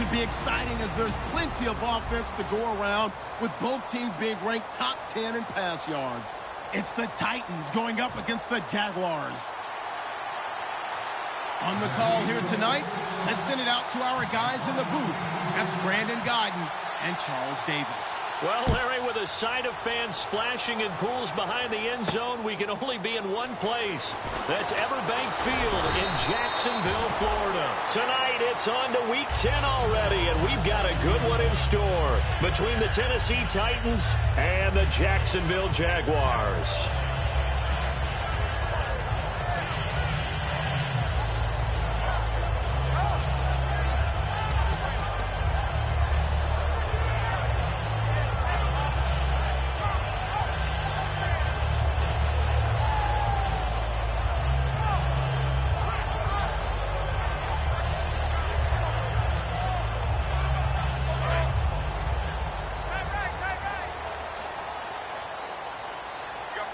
should be exciting as there's plenty of offense to go around, with both teams being ranked top 10 in pass yards. It's the Titans going up against the Jaguars. On the call here tonight, let's send it out to our guys in the booth. That's Brandon Godden and Charles Davis. Well, Larry, with a side of fans splashing in pools behind the end zone, we can only be in one place. That's Everbank Field in Jacksonville, Florida. Tonight, it's on to Week 10 already, and we've got a good one in store between the Tennessee Titans and the Jacksonville Jaguars.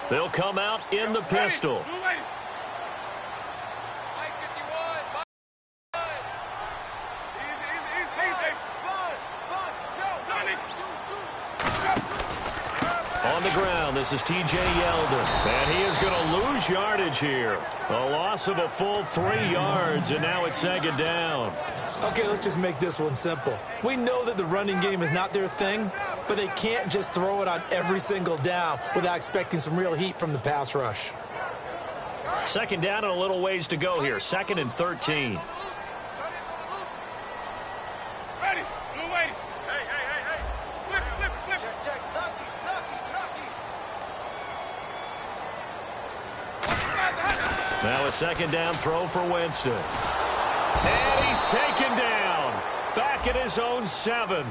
They'll come out in the pistol. On the ground, this is T.J. Yeldon. And he is going to lose yardage here. A loss of a full 3 yards, and now it's second down. Okay, let's just make this one simple. We know that the running game is not their thing, but they can't just throw it on every single down without expecting some real heat from the pass rush. Second down and a little ways to go here. 2nd and 13. Now a second down throw for Winston. And he's taken down. Back at his own 7.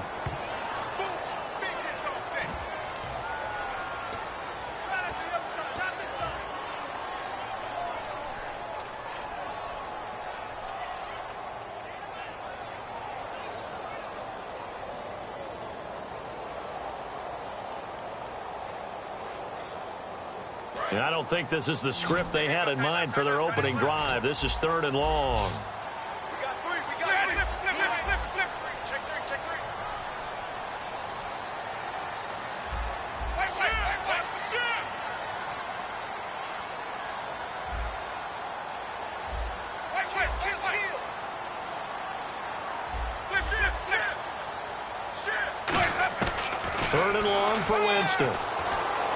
And I don't think this is the script they had in mind for their opening drive. This is 3rd and long. Third and long for Winston.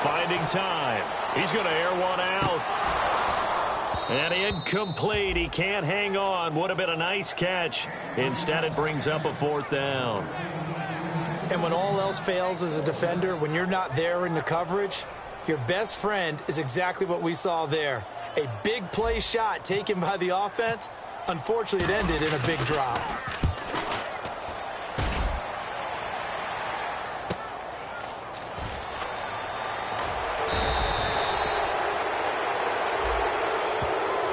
Finding time. He's going to air one out. And incomplete. He can't hang on. Would have been a nice catch. Instead, it brings up a 4th down. And when all else fails as a defender, when you're not there in the coverage, your best friend is exactly what we saw there. A big play shot taken by the offense. Unfortunately, it ended in a big drop.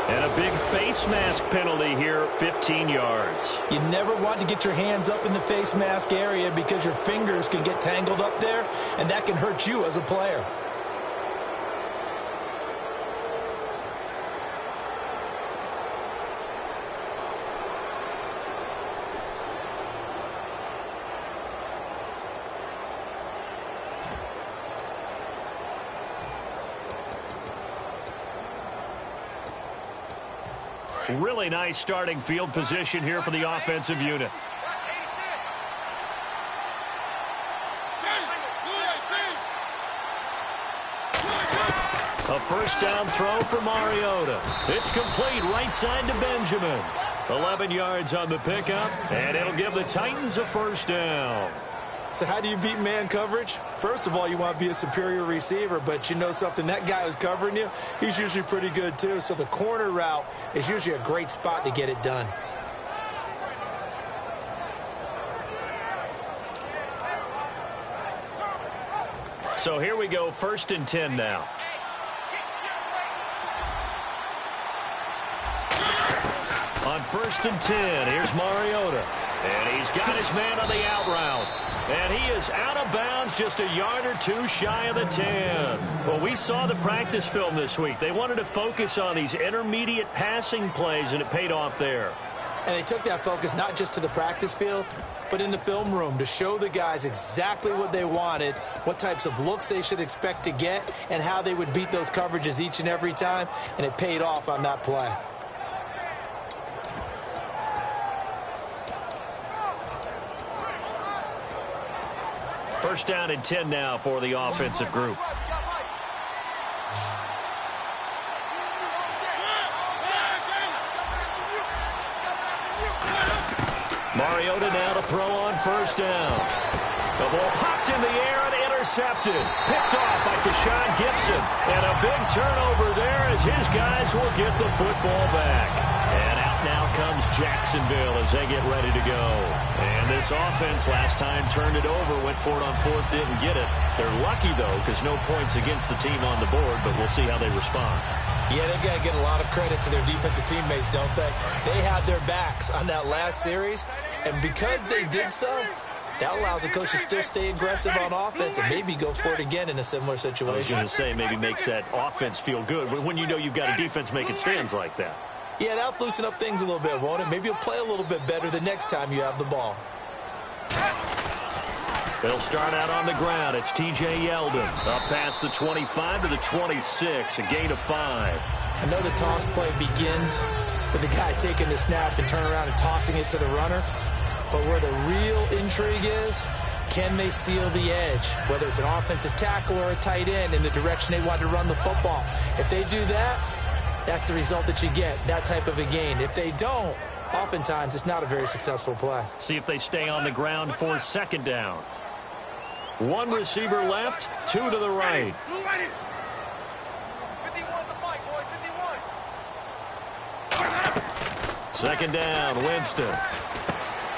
And a big face mask penalty here, 15 yards. You never want to get your hands up in the face mask area because your fingers can get tangled up there, and that can hurt you as a player. Really nice starting field position here for the offensive unit. A first down throw for Mariota. It's complete right side to Benjamin. 11 yards on the pickup, and it'll give the Titans a first down. So how do you beat man coverage? First of all, you want to be a superior receiver, but you know something, that guy who's covering you, he's usually pretty good too. So the corner route is usually a great spot to get it done. So here we go, 1st and 10 now. On 1st and 10, here's Mariota. And he's got his man on the out route. And he is out of bounds just a yard or two shy of the 10. Well, we saw the practice film this week. They wanted to focus on these intermediate passing plays, and it paid off there. And they took that focus not just to the practice field, but in the film room to show the guys exactly what they wanted, what types of looks they should expect to get, and how they would beat those coverages each and every time, and it paid off on that play. First down and 10 now for the offensive group. Mariota now to throw on first down. The ball popped in the air and intercepted. Picked off by Tashawn Gibson. And a big turnover there as his guys will get the football back. And out now comes Jacksonville as they get ready to go. And this offense last time turned it over, went for it on fourth, didn't get it. They're lucky, though, because no points against the team on the board, but we'll see how they respond. Yeah, they've got to give a lot of credit to their defensive teammates, don't they? They had their backs on that last series, and because they did so, that allows the coach to still stay aggressive on offense and maybe go for it again in a similar situation. I was going to say maybe makes that offense feel good when you know you've got a defense making stands like that. Yeah, that'll loosen up things a little bit, won't it? Maybe you'll play a little bit better the next time you have the ball. They'll start out on the ground. It's T.J. Yeldon up past the 25 to the 26, a gain of 5. I know the toss play begins with the guy taking the snap and turn around and tossing it to the runner. But where the real intrigue is, can they seal the edge? Whether it's an offensive tackle or a tight end in the direction they want to run the football. If they do that, that's the result that you get, that type of a gain. If they don't, oftentimes it's not a very successful play. See if they stay on the ground for second down. One receiver left, two to the right. Second down, Winston.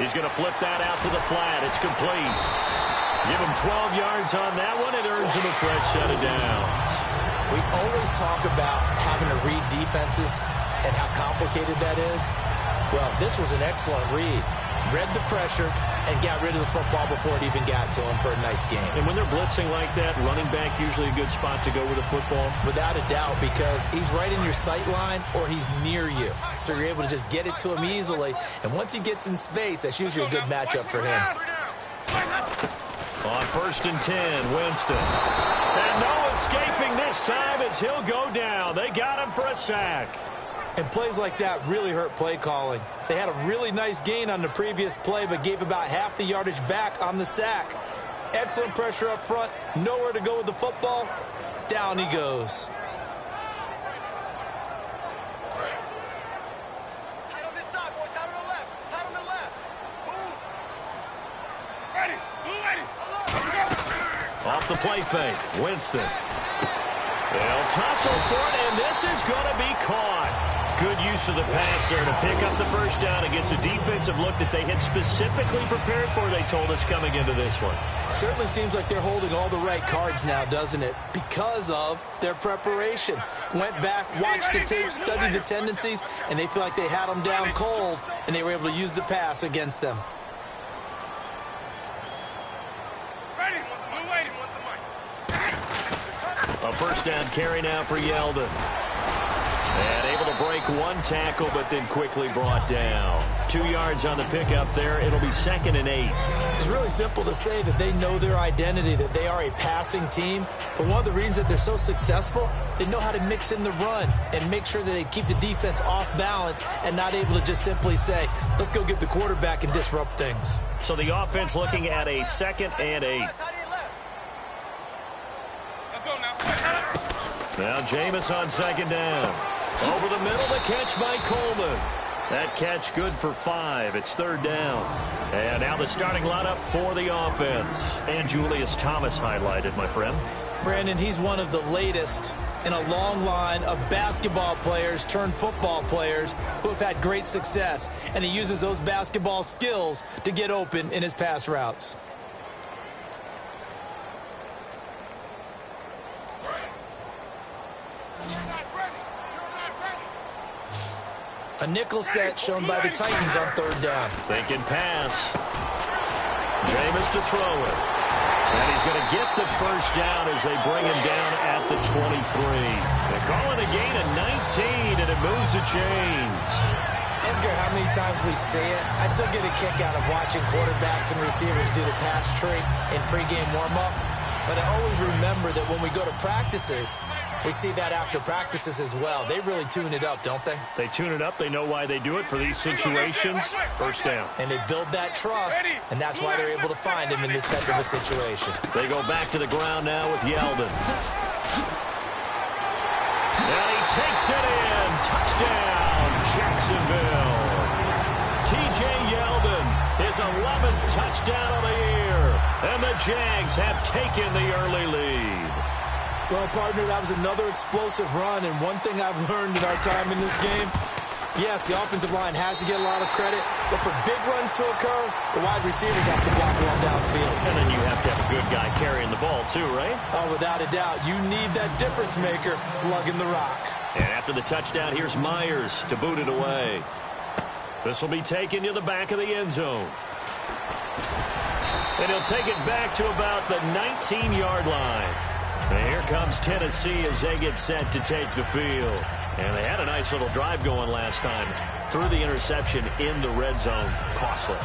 He's going to flip that out to the flat. It's complete. Give him 12 yards on that one. It earns him a fresh set of downs. We always talk about having to read defenses and how complicated that is. Well, this was an excellent read. Read the pressure and got rid of the football before it even got to him for a nice game. And when they're blitzing like that, running back usually a good spot to go with the football? Without a doubt, because he's right in your sight line or he's near you. So you're able to just get it to him easily. And once he gets in space, that's usually a good matchup for him. On first and 10, Winston. And no escaping this time as he'll go down. They got him for a sack. And plays like that really hurt play calling. They had a really nice gain on the previous play, but gave about half the yardage back on the sack. Excellent pressure up front. Nowhere to go with the football. Down he goes. Tight on this side, boys. Tight on the left. Tight on the left. Move. Ready. Move ready. Off the play fake, Winston. They'll tussle for it, and this is going to be caught. Good use of the pass there to pick up the first down against a defensive look that they had specifically prepared for, they told us, coming into this one. Certainly seems like they're holding all the right cards now, doesn't it? Because of their preparation. Went back, watched the tape, studied the tendencies, and they feel like they had them down cold, and they were able to use the pass against them. A first down carry now for Yeldon. And able to break one tackle, but then quickly brought down. 2 yards on the pickup there. It'll be 2nd and 8. It's really simple to say that they know their identity, that they are a passing team. But one of the reasons that they're so successful, they know how to mix in the run and make sure that they keep the defense off balance and not able to just simply say, let's go get the quarterback and disrupt things. So the offense looking at a 2nd and 8. Now Jameis on second down. Over the middle, the catch by Coleman. That catch good for 5. It's 3rd down. And now the starting lineup for the offense. And Julius Thomas highlighted, my friend. Brandon, he's one of the latest in a long line of basketball players turned football players who have had great success. And he uses those basketball skills to get open in his pass routes. A nickel set shown by the Titans on 3rd down. Thinking pass. Jameis to throw it. And he's going to get the first down as they bring him down at the 23. They call it a gain of 19, and it moves the chains. I don't care how many times we see it. I still get a kick out of watching quarterbacks and receivers do the pass tree in pregame warm-up. But I always remember that when we go to practices, we see that after practices as well. They really tune it up, don't they? They tune it up. They know why they do it for these situations. First down. And they build that trust, and that's why they're able to find him in this type of a situation. They go back to the ground now with Yeldon. And he takes it in. Touchdown, Jacksonville. T.J. Yeldon, his 11th touchdown of the year. And the Jags have taken the early lead. Well, partner, that was another explosive run, and one thing I've learned in our time in this game, yes, the offensive line has to get a lot of credit, but for big runs to occur, the wide receivers have to block well downfield. And then you have to have a good guy carrying the ball too, right? Oh, without a doubt. You need that difference maker lugging the rock. And after the touchdown, here's Myers to boot it away. This will be taken to the back of the end zone. And he'll take it back to about the 19-yard line. And here comes Tennessee as they get set to take the field. And they had a nice little drive going last time. Threw the interception in the red zone. Costly.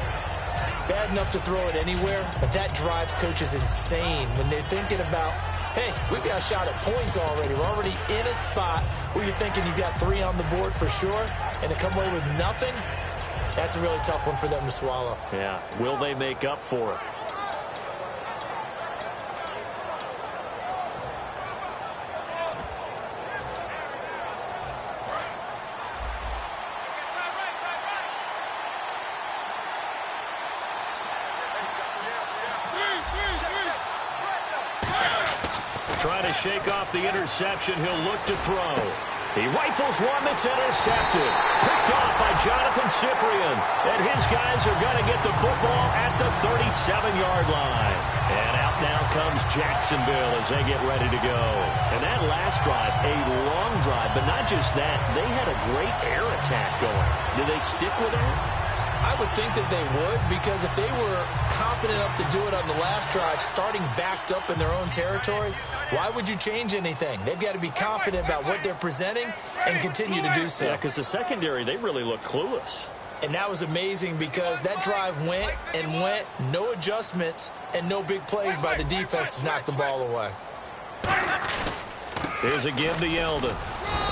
Bad enough to throw it anywhere, but that drives coaches insane when they're thinking about, hey, we've got a shot at points already. We're already in a spot where you're thinking you've got 3 on the board for sure, and to come away with nothing, that's a really tough one for them to swallow. Yeah. Will they make up for it? Trying to shake off the interception. He'll look to throw. He rifles one that's intercepted. Picked off by Jonathan Cyprien. And his guys are going to get the football at the 37-yard line. And out now comes Jacksonville as they get ready to go. And that last drive, a long drive, but not just that. They had a great air attack going. Do they stick with that? I would think that they would, because if they were confident enough to do it on the last drive, starting backed up in their own territory, why would you change anything? They've got to be confident about what they're presenting and continue to do so. Yeah, because the secondary, they really look clueless. And that was amazing because that drive went and went, no adjustments, and no big plays by the defense to knock the ball away. Here's a give to Yeldon.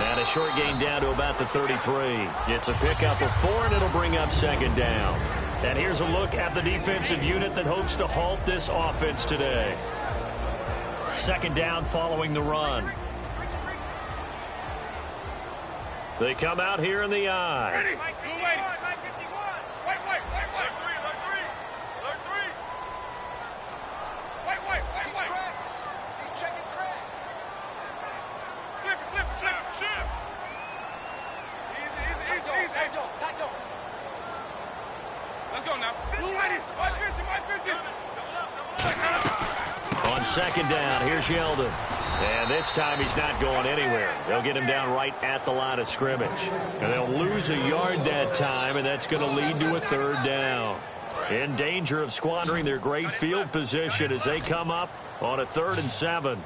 And a short gain down to about the 33. It's a pickup of 4, and it'll bring up second down. And here's a look at the defensive unit that hopes to halt this offense today. Second down following the run. They come out here in the eye. Ready. On second down, here's Yeldon. And this time he's not going anywhere. They'll get him down right at the line of scrimmage. And they'll lose a yard that time, and that's going to lead to a third down. In danger of squandering their great field position as they come up on a 3rd and 7.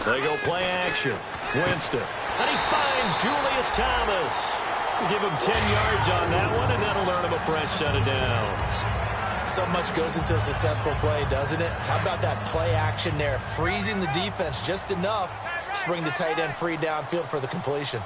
They go play action. Winston. And he finds Julius Thomas. Give him 10 yards on that one, and that'll earn him a fresh set of downs. So much goes into a successful play, doesn't it? How about that play action there? Freezing the defense just enough to bring the tight end free downfield for the completion.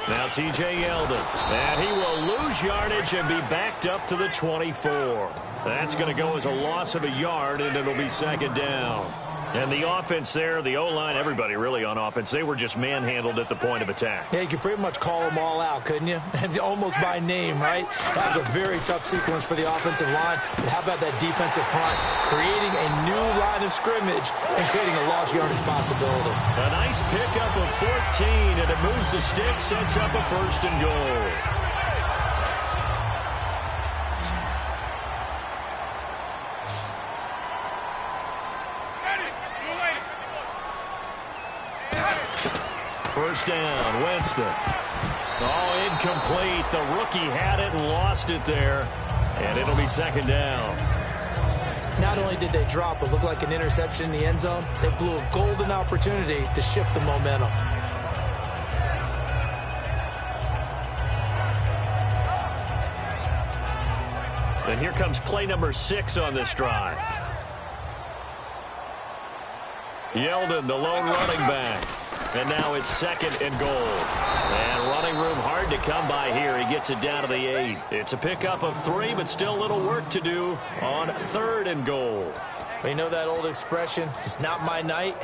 Now T.J. Yeldon. And he will lose yardage and be backed up to the 24. That's going to go as a loss of a yard, and it'll be second down. And the offense there, the O-line, everybody really on offense, they were just manhandled at the point of attack. Yeah, you could pretty much call them all out, couldn't you? Almost by name, right? That was a very tough sequence for the offensive line. But how about that defensive front? Creating a new line of scrimmage and creating a lost yardage possibility. A nice pickup of 14, and it moves the stick, sets up a 1st and goal. First down, Winston. Oh, incomplete. The rookie had it and lost it there. And it'll be second down. Not only did they drop what looked like an interception in the end zone, they blew a golden opportunity to shift the momentum. And here comes play number 6 on this drive. Yeldon, the lone running back. And now it's 2nd and goal. And running room hard to come by here. He gets it down to the 8. It's a pickup of 3, but still a little work to do on 3rd and goal. You know that old expression, it's not my night?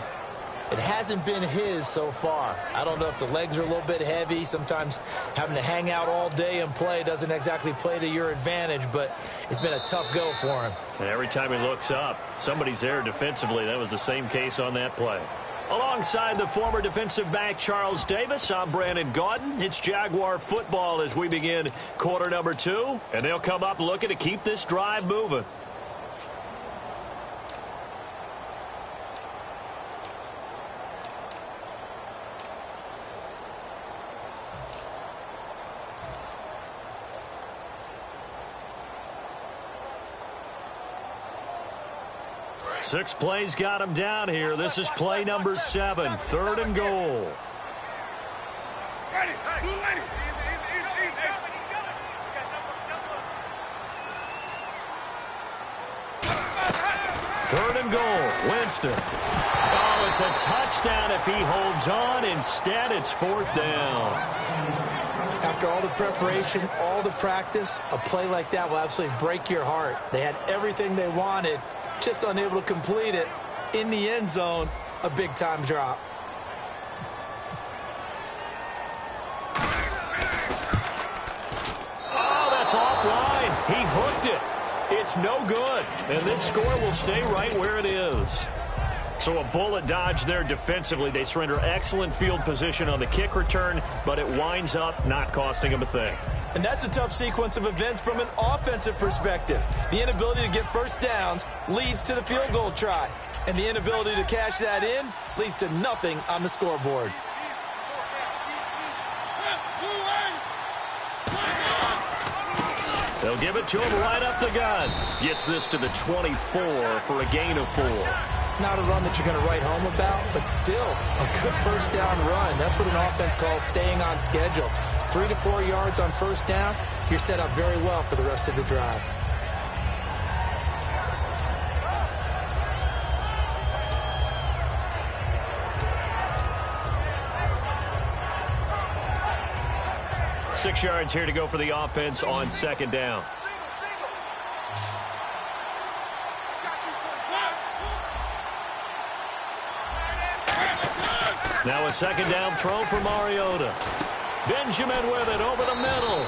It hasn't been his so far. I don't know if the legs are a little bit heavy. Sometimes having to hang out all day and play doesn't exactly play to your advantage, but it's been a tough go for him. And every time he looks up, somebody's there defensively. That was the same case on that play. Alongside the former defensive back Charles Davis, I'm Brandon Gaudin. It's Jaguar football as we begin quarter number 2, and they'll come up looking to keep this drive moving. Six plays got him down here. This is play number 7, 3rd and goal. Ready. Ready. Third and goal. Winston. Oh, it's a touchdown if he holds on. Instead, it's 4th down. After all the preparation, all the practice, a play like that will absolutely break your heart. They had everything they wanted, just unable to complete it. In the end zone, a big-time drop. Oh, that's offline. He hooked it. It's no good. And this score will stay right where it is. So a bullet dodge there defensively. They surrender excellent field position on the kick return, but it winds up not costing them a thing. And that's a tough sequence of events from an offensive perspective. The inability to get first downs leads to the field goal try. And the inability to cash that in leads to nothing on the scoreboard. They'll give it to him right up the gun. Gets this to the 24 for a gain of 4. Not a run that you're going to write home about, but still a good first down run. That's what an offense calls staying on schedule. 3 to 4 yards on first down, you're set up very well for the rest of the drive. Six yards here to go for the offense on 2nd down. Now a 2nd down throw for Mariota. Benjamin with it over the middle.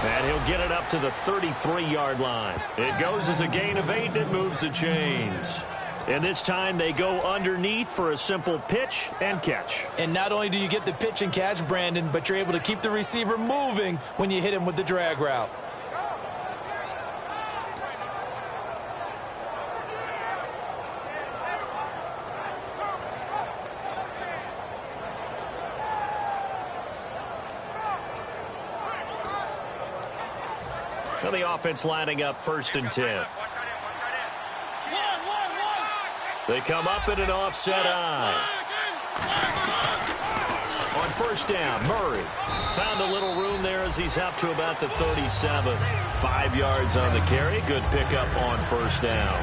And he'll get it up to the 33-yard line. It goes as a gain of 8, and it moves the chains. And this time they go underneath for a simple pitch and catch. And not only do you get the pitch and catch, Brandon, but you're able to keep the receiver moving when you hit him with the drag route. Now the offense lining up 1st and 10. They come up in an offset eye. On 1st down, Murray found a little room there as he's up to about the 37. 5 yards on the carry. Good pickup on 1st down.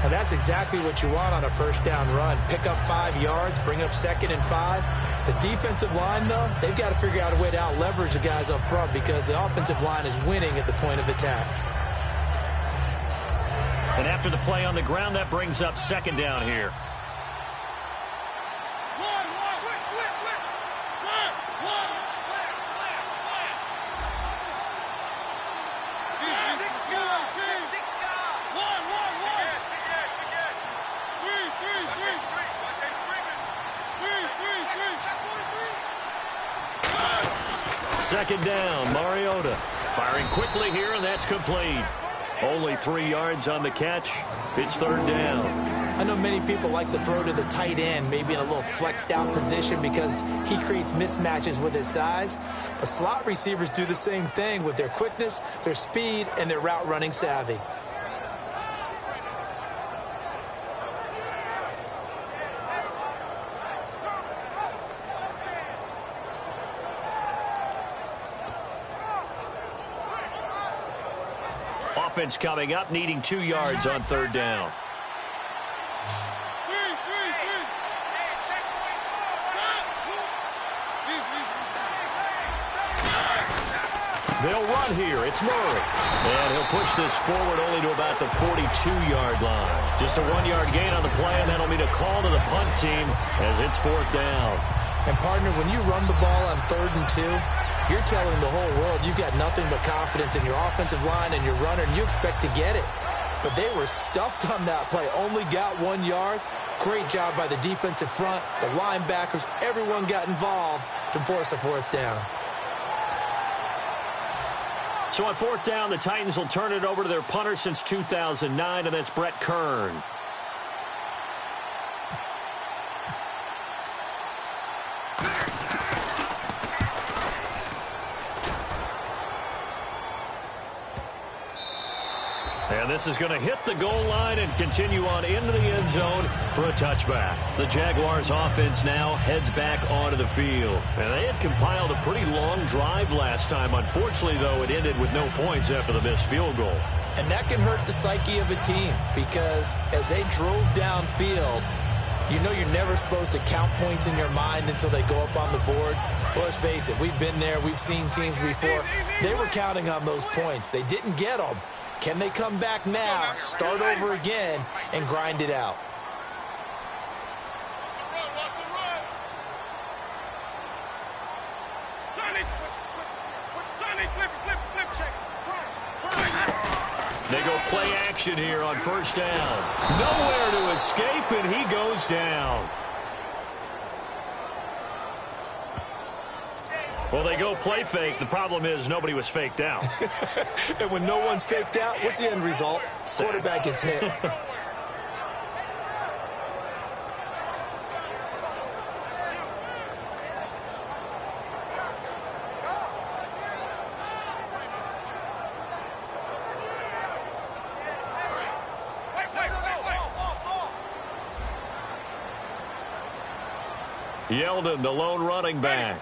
And that's exactly what you want on a first down run. Pick up 5 yards, bring up 2nd and 5. The defensive line, though, they've got to figure out a way to out-leverage the guys up front because the offensive line is winning at the point of attack. And after the play on the ground, that brings up 2nd down here. Second down, Mariota firing quickly here, and that's complete. Only 3 yards on the catch. It's 3rd down. I know many people like to throw to the tight end, maybe in a little flexed out position because he creates mismatches with his size. But slot receivers do the same thing with their quickness, their speed, and their route running savvy. Offense coming up, needing 2 yards on third down. They'll run here. It's Murray. And he'll push this forward only to about the 42-yard line. Just a 1-yard gain on the play, and that'll mean a call to the punt team as it's fourth down. And, partner, when you run the ball on 3rd and 2, you're telling the whole world you've got nothing but confidence in your offensive line and your runner, and you expect to get it. But they were stuffed on that play. Only got 1 yard. Great job by the defensive front, the linebackers. Everyone got involved to force a fourth down. So on fourth down, the Titans will turn it over to their punter since 2009, and that's Brett Kern. And this is going to hit the goal line and continue on into the end zone for a touchback. The Jaguars offense now heads back onto the field. And they had compiled a pretty long drive last time. Unfortunately, though, it ended with no points after the missed field goal. And that can hurt the psyche of a team because as they drove downfield, you know you're never supposed to count points in your mind until they go up on the board. Well, let's face it, we've been there. We've seen teams before. They were counting on those points. They didn't get them. Can they come back now, start over again, and grind it out? They go play action here on first down. Nowhere to escape, and he goes down. Well, they go play fake. The problem is nobody was faked out. And when no one's faked out, what's the end result? Quarterback gets hit. Yeldon, the lone running back.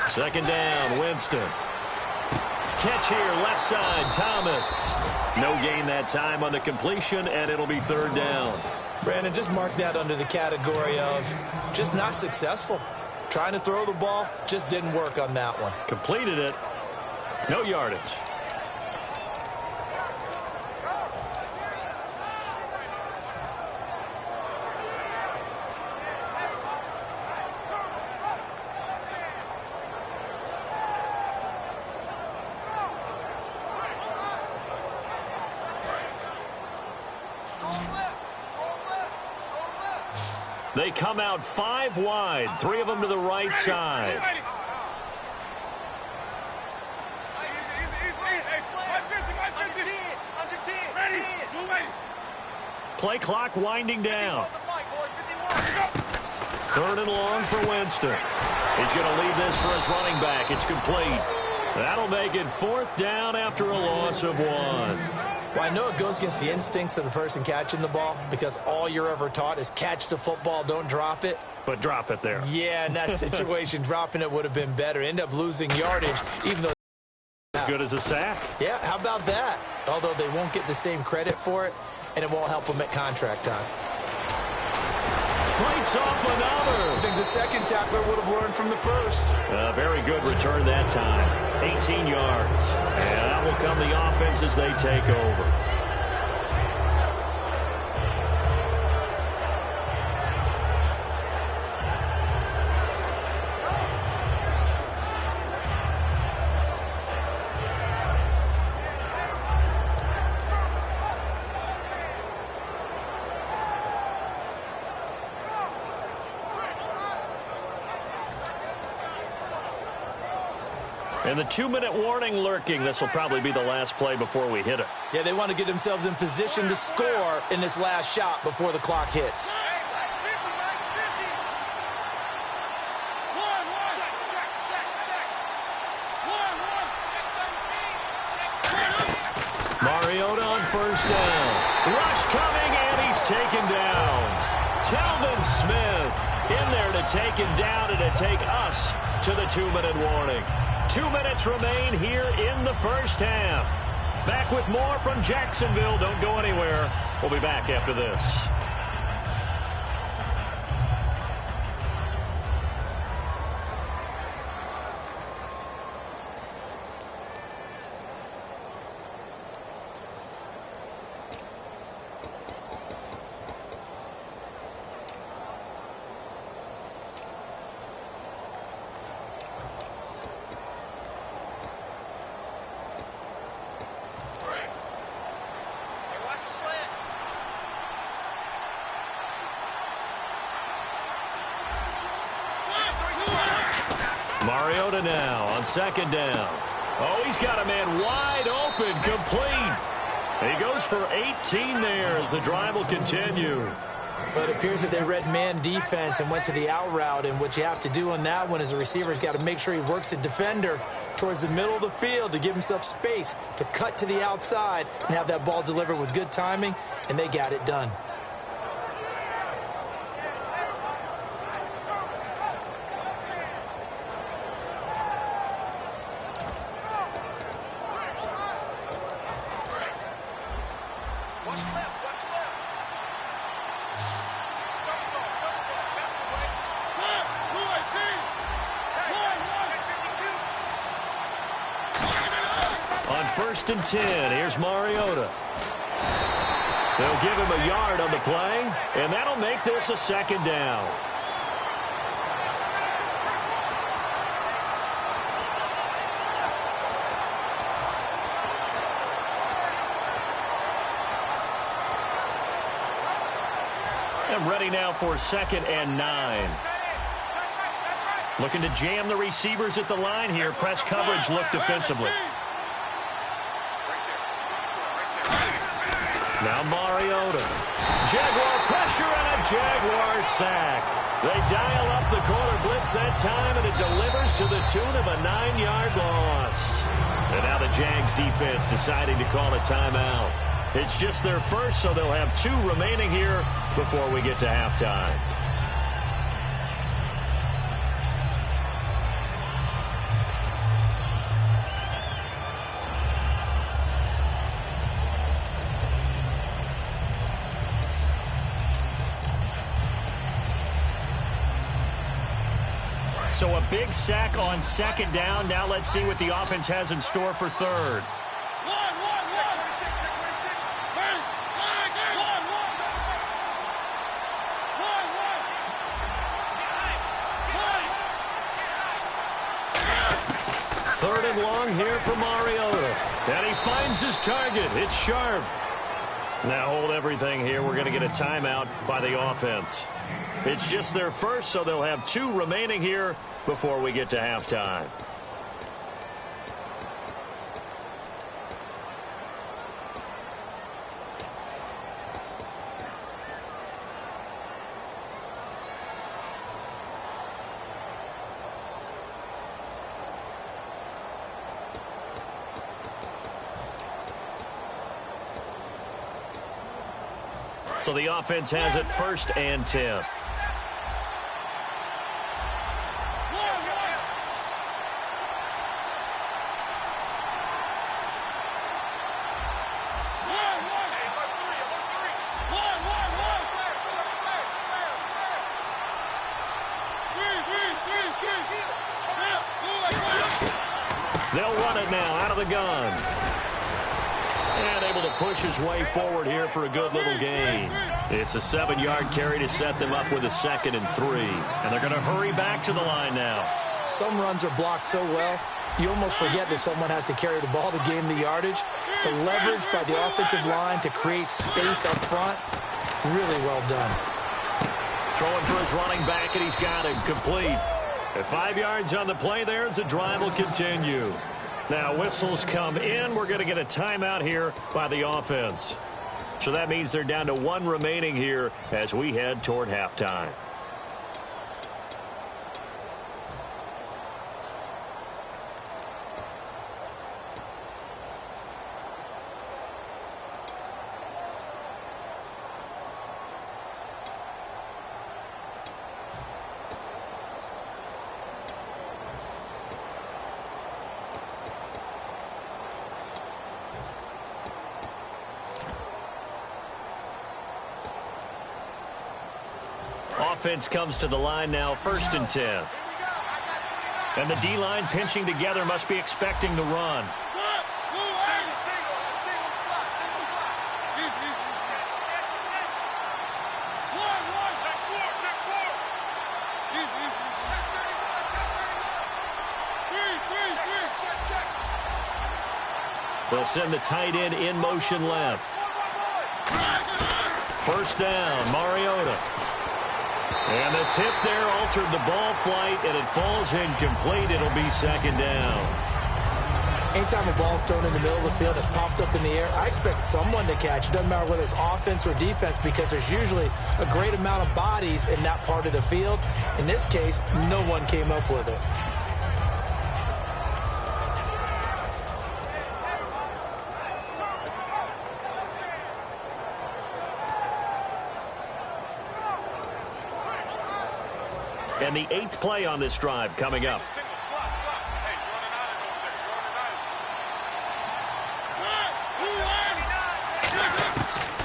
Second down, Winston. Catch here, left side, Thomas. No gain that time on the completion, and it'll be third down. Brandon, just mark that under the category of just not successful. Trying to throw the ball, just didn't work on that one. Completed it. No yardage. They come out 5 wide, 3 of them to the right side. Play clock winding down. 3rd and long for Winston. He's going to leave this for his running back. It's complete. That'll make it 4th down after a loss of 1. Well, I know it goes against the instincts of the person catching the ball because all you're ever taught is catch the football, don't drop it. But drop it there. Yeah, in that situation, dropping it would have been better. End up losing yardage, even though... As good as a sack. Yeah, how about that? Although they won't get the same credit for it, and it won't help them at contract time. Fights off another. I think the second tackler would have learned from the first. A very good return that time. 18 yards. And that will come the offense as they take over. And the 2-minute warning lurking. This will probably be the last play before we hit it. Yeah, they want to get themselves in position to score in this last shot before the clock hits. Mariota on first down. Rush coming, and he's taken down. Dalvin Smith in there to take him down and to take us to the 2-minute warning. 2 minutes remain here in the first half. Back with more from Jacksonville. Don't go anywhere. We'll be back after this. Mariota now on second down. Oh, he's got a man wide open, complete. He goes for 18 there as the drive will continue. But it appears that they read man defense and went to the out route. And what you have to do on that one is the receiver's got to make sure he works the defender towards the middle of the field to give himself space to cut to the outside and have that ball delivered with good timing, and they got it done. First and 10. Here's Mariota. They'll give him a yard on the play, and that'll make this a second down. And ready now for 2nd and 9. Looking to jam the receivers at the line here. Press coverage look defensively. Now Mariota. Jaguar pressure and a Jaguar sack. They dial up the corner blitz that time, and it delivers to the tune of a 9-yard loss. And now the Jags defense deciding to call a timeout. It's just their first, so they'll have 2 remaining here before we get to halftime. So a big sack on second down. Now let's see what the offense has in store for third. Third and long here for Mariota. And he finds his target. It's sharp. Now hold everything here. We're going to get a timeout by the offense. It's just their first, so they'll have 2 remaining here before we get to halftime. So the offense has it 1st and 10. They'll run it now out of the gun. And able to push his way forward here for a good little gain. It's a 7-yard carry to set them up with a 2nd and 3. And they're going to hurry back to the line now. Some runs are blocked so well, you almost forget that someone has to carry the ball to gain the yardage. The leverage by the offensive line to create space up front, really well done. Throwing for his running back, and he's got him complete. At 5 yards on the play there as the drive will continue. Now whistles come in. We're going to get a timeout here by the offense. So that means they're down to 1 remaining here as we head toward halftime. Offense comes to the line now, 1st and 10. And the D-line pinching together must be expecting the run. They'll send the tight end in motion left. 1st down, Mariota. And the tip there altered the ball flight, and it falls incomplete. It'll be 2nd down. Anytime a ball's thrown in the middle of the field, it's popped up in the air, I expect someone to catch. It doesn't matter whether it's offense or defense, because there's usually a great amount of bodies in that part of the field. In this case, no one came up with it. And the 8th play on this drive coming up.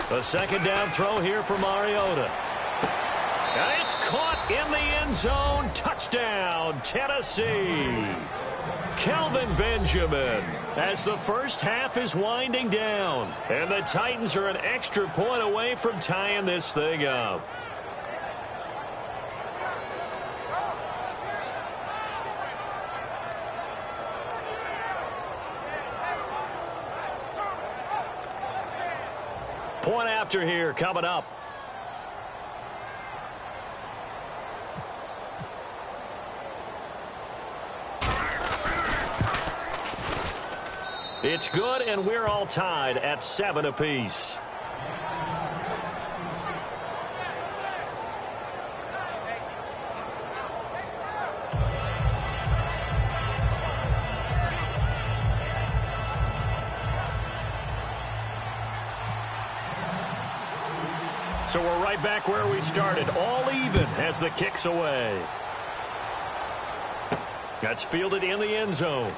A 2nd down throw here for Mariota. And it's caught in the end zone. Touchdown, Tennessee. Kelvin Benjamin, as the first half is winding down. And the Titans are an extra point away from tying this thing up. Point after here coming up. It's good, and we're all tied at 7 apiece. So we're right back where we started, all even as the kick's away. That's fielded in the end zone.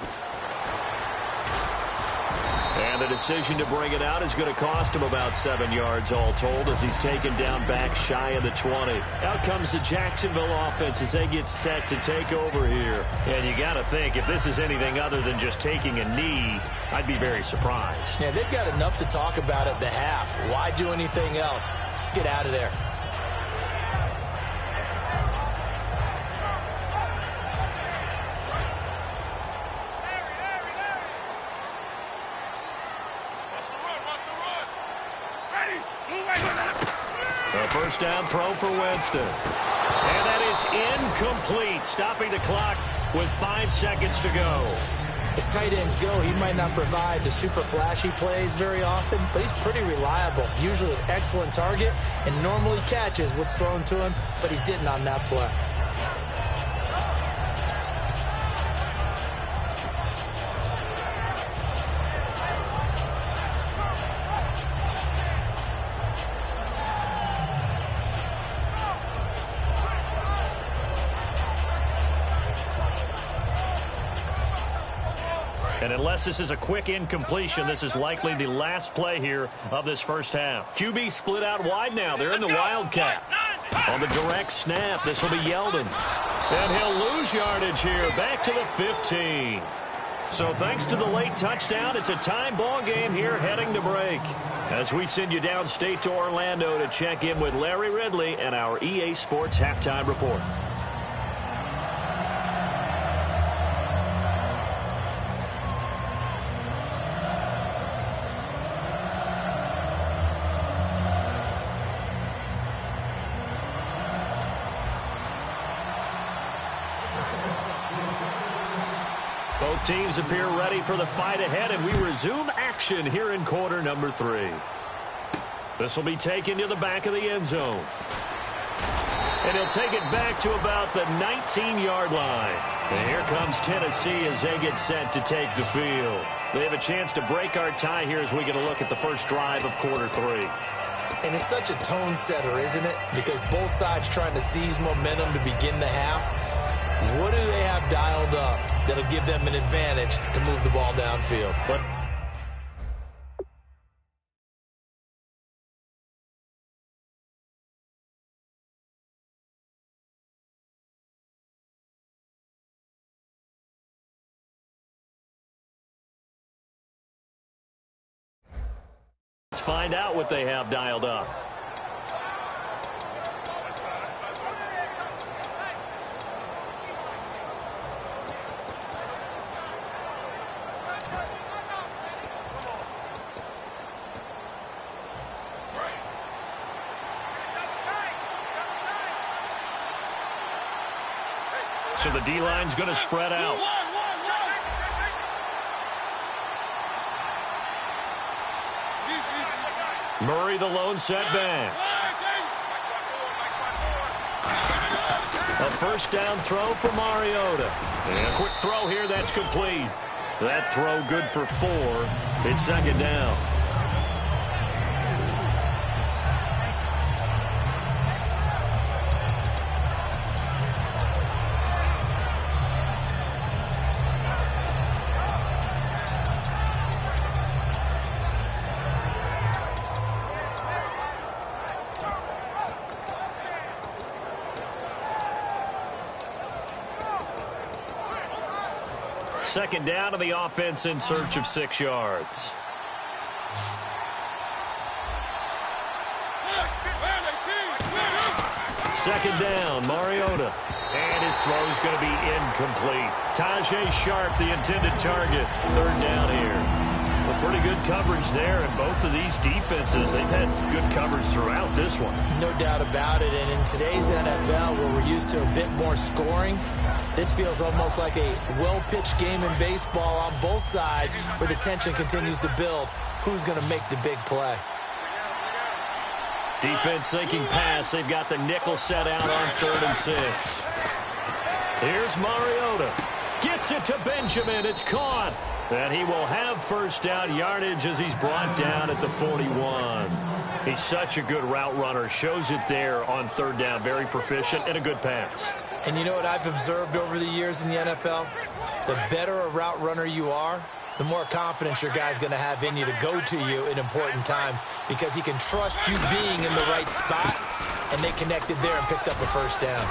And the decision to bring it out is going to cost him about 7 yards all told, as he's taken down back shy of the 20. Out comes the Jacksonville offense as they get set to take over here. And you got to think, if this is anything other than just taking a knee, I'd be very surprised. Yeah, they've got enough to talk about at the half. Why do anything else? Just get out of there. A 1st down throw for Winston. And that is incomplete, stopping the clock with 5 seconds to go. As tight ends go, he might not provide the super flashy plays very often, but he's pretty reliable. Usually an excellent target and normally catches what's thrown to him, but he didn't on that play. And unless this is a quick incompletion, this is likely the last play here of this first half. QB split out wide now. They're in the Wildcat. On the direct snap, this will be Yeldon. And he'll lose yardage here, back to the 15. So thanks to the late touchdown, it's a time ball game here heading to break. As we send you downstate to Orlando to check in with Larry Ridley and our EA Sports Halftime Report. Both teams appear ready for the fight ahead, and we resume action here in quarter number 3. This will be taken to the back of the end zone. And he'll take it back to about the 19-yard line. And here comes Tennessee as they get set to take the field. They have a chance to break our tie here as we get a look at the first drive of quarter 3. And it's such a tone setter, isn't it? Because both sides trying to seize momentum to begin the half. What do they have dialed up that'll give them an advantage to move the ball downfield? But Let's find out what they have dialed up. So the D-line's going to spread out. Murray, the lone setback. A first down throw for Mariota. And a quick throw here, that's complete. That throw good for 4. It's second down. Second down, and the offense in search of 6 yards. Second down, Mariota. And his throw's going to be incomplete. Tajay Sharp, the intended target. Third down here. Well, pretty good coverage there, and both of these defenses, they've had good coverage throughout this one. No doubt about it, and in today's NFL, where we're used to a bit more scoring, this feels almost like a well-pitched game in baseball on both sides where the tension continues to build. Who's going to make the big play? Defense thinking pass. They've got the nickel set out on 3rd and 6. Here's Mariota. Gets it to Benjamin. It's caught. And he will have first down yardage as he's brought down at the 41. He's such a good route runner. Shows it there on 3rd down. Very proficient and a good pass. And you know what I've observed over the years in the NFL? The better a route runner you are, the more confidence your guy's going to have in you to go to you in important times because he can trust you being in the right spot, and they connected there and picked up a first down.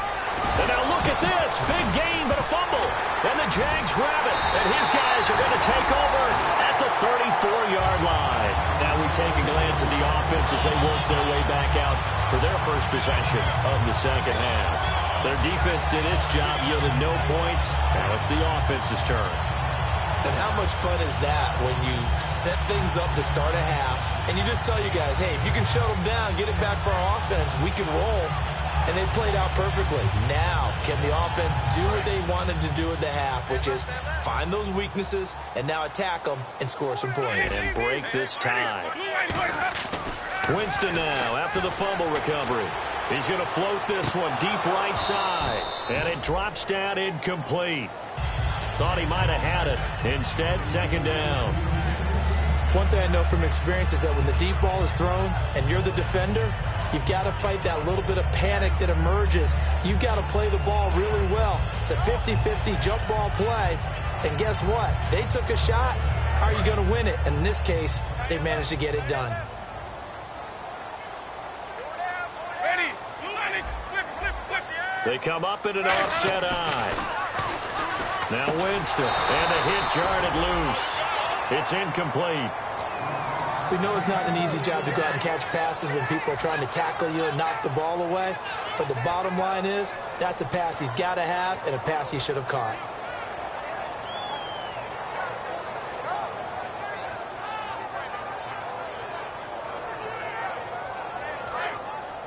And now look at this. Big gain, but a fumble. And the Jags grab it. And his guys are going to take over at the 34-yard line. Now we take a glance at the offense as they work their way back out for their first possession of the second half. Their defense did its job, yielded no points. Now it's the offense's turn. And how much fun is that when you set things up to start a half, and you just tell you guys, hey, if you can shut them down, get it back for our offense, we can roll. And they played out perfectly. Now, can the offense do what they wanted to do at the half, which is find those weaknesses and now attack them and score some points. And break this tie. Winston now after the fumble recovery. He's going to float this one deep right side. And it drops down incomplete. Thought he might have had it. Instead, second down. One thing I know from experience is that when the deep ball is thrown and you're the defender, you've got to fight that little bit of panic that emerges. You've got to play the ball really well. It's a 50-50 jump ball play. And guess what? They took a shot. How are you going to win it? And in this case, they managed to get it done. They come up in an offset eye. Now Winston, and a hit jarred it loose. It's incomplete. We know it's not an easy job to go out and catch passes when people are trying to tackle you and knock the ball away. But the bottom line is, that's a pass he's got to have and a pass he should have caught.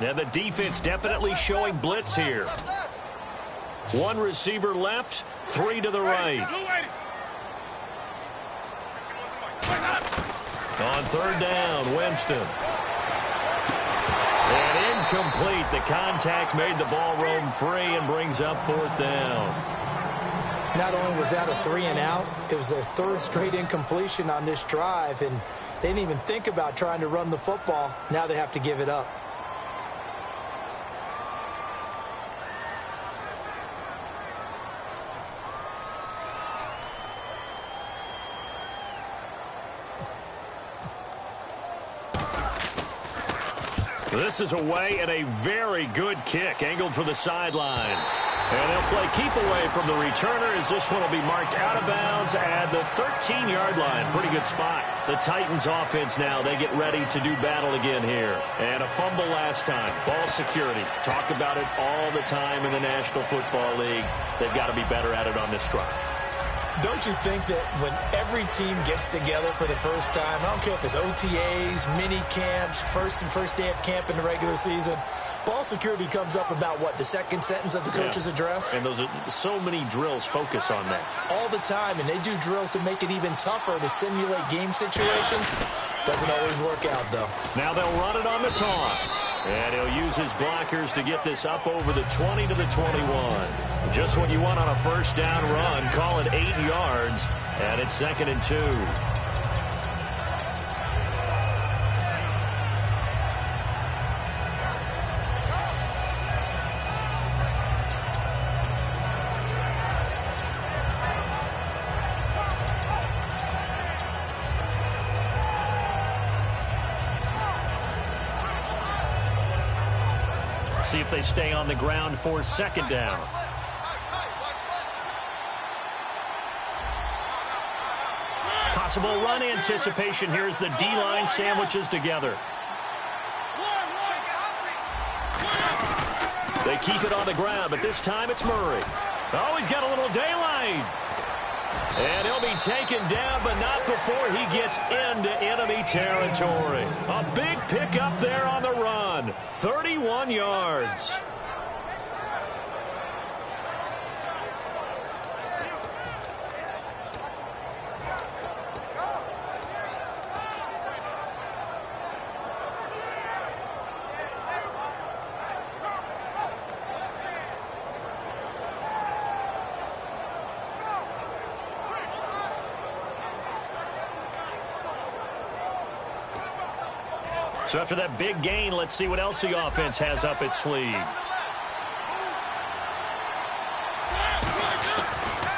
Now the defense definitely showing blitz here. One receiver left, 3 to the right. On 3rd down, Winston. And incomplete. The contact made the ball roam free and brings up 4th down. Not only was that a 3 and out, it was their 3rd straight incompletion on this drive, and they didn't even think about trying to run the football. Now they have to give it up. This is away and a very good kick, angled for the sidelines. And they'll play keep away from the returner as this one will be marked out of bounds at the 13-yard line. Pretty good spot. The Titans offense now, they get ready to do battle again here. And a fumble last time. Ball security. Talk about it all the time in the National Football League. They've got to be better at it on this drive. Don't you think that when every team gets together for the first time, I don't care if it's OTAs, mini camps, first day of camp in the regular season, ball security comes up about, what, the second sentence of the coach's address? And those are so many drills focus on that. All the time, and they do drills to make it even tougher to simulate game situations. Doesn't always work out, though. Now they'll run it on the toss. And he'll use his blockers to get this up over the 20 to the 21. Just what you want on a first down run. Call it 8 yards. And it's 2nd and 2. See if they stay on the ground for 2nd down. Possible run anticipation. Here's the D-line sandwiches together. They keep it on the ground, but this time it's Murray. Oh, he's got a little daylight. And he'll be taken down, but not before he gets into enemy territory. A big pickup there on the run. 31 yards. So after that big gain, let's see what else the offense has up its sleeve.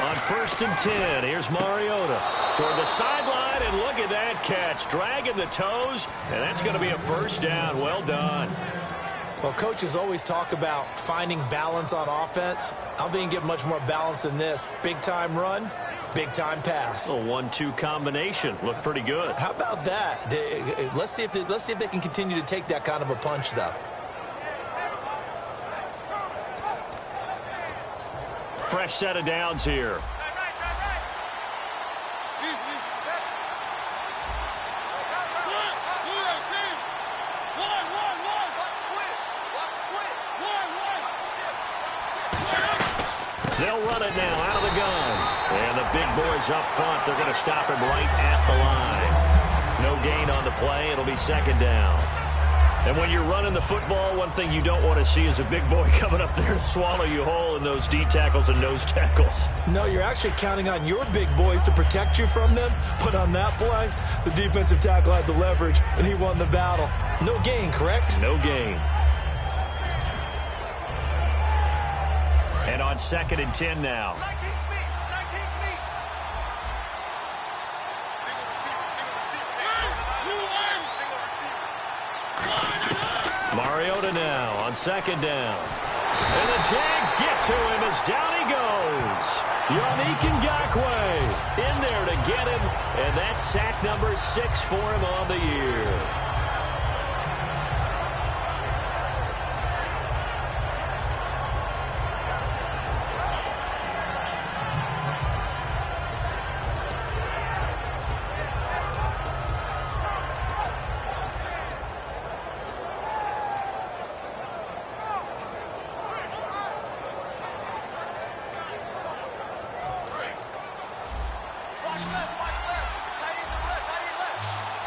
On 1st and 10, here's Mariota toward the sideline, and look at that catch. Dragging the toes, and that's going to be a first down. Well done. Well, coaches always talk about finding balance on offense. I don't think you can get much more balance than this. Big-time run, big-time pass. A 1-2 combination. Looked pretty good. How about that? Let's see if they can continue to take that kind of a punch, though. Fresh set of downs here. They'll run it now out of the gun. And the big boys up front, they're going to stop him right at the line. No gain on the play. It'll be 2nd down. And when you're running the football, one thing you don't want to see is a big boy coming up there and swallow you whole in those D tackles and nose tackles. No, you're actually counting on your big boys to protect you from them. But on that play, the defensive tackle had the leverage, and he won the battle. No gain, correct? No gain. And on 2nd and 10 now. Mariota now on 2nd down. And the Jags get to him as down he goes. Yannick Ngakoue in there to get him. And that's sack number 6 for him on the year.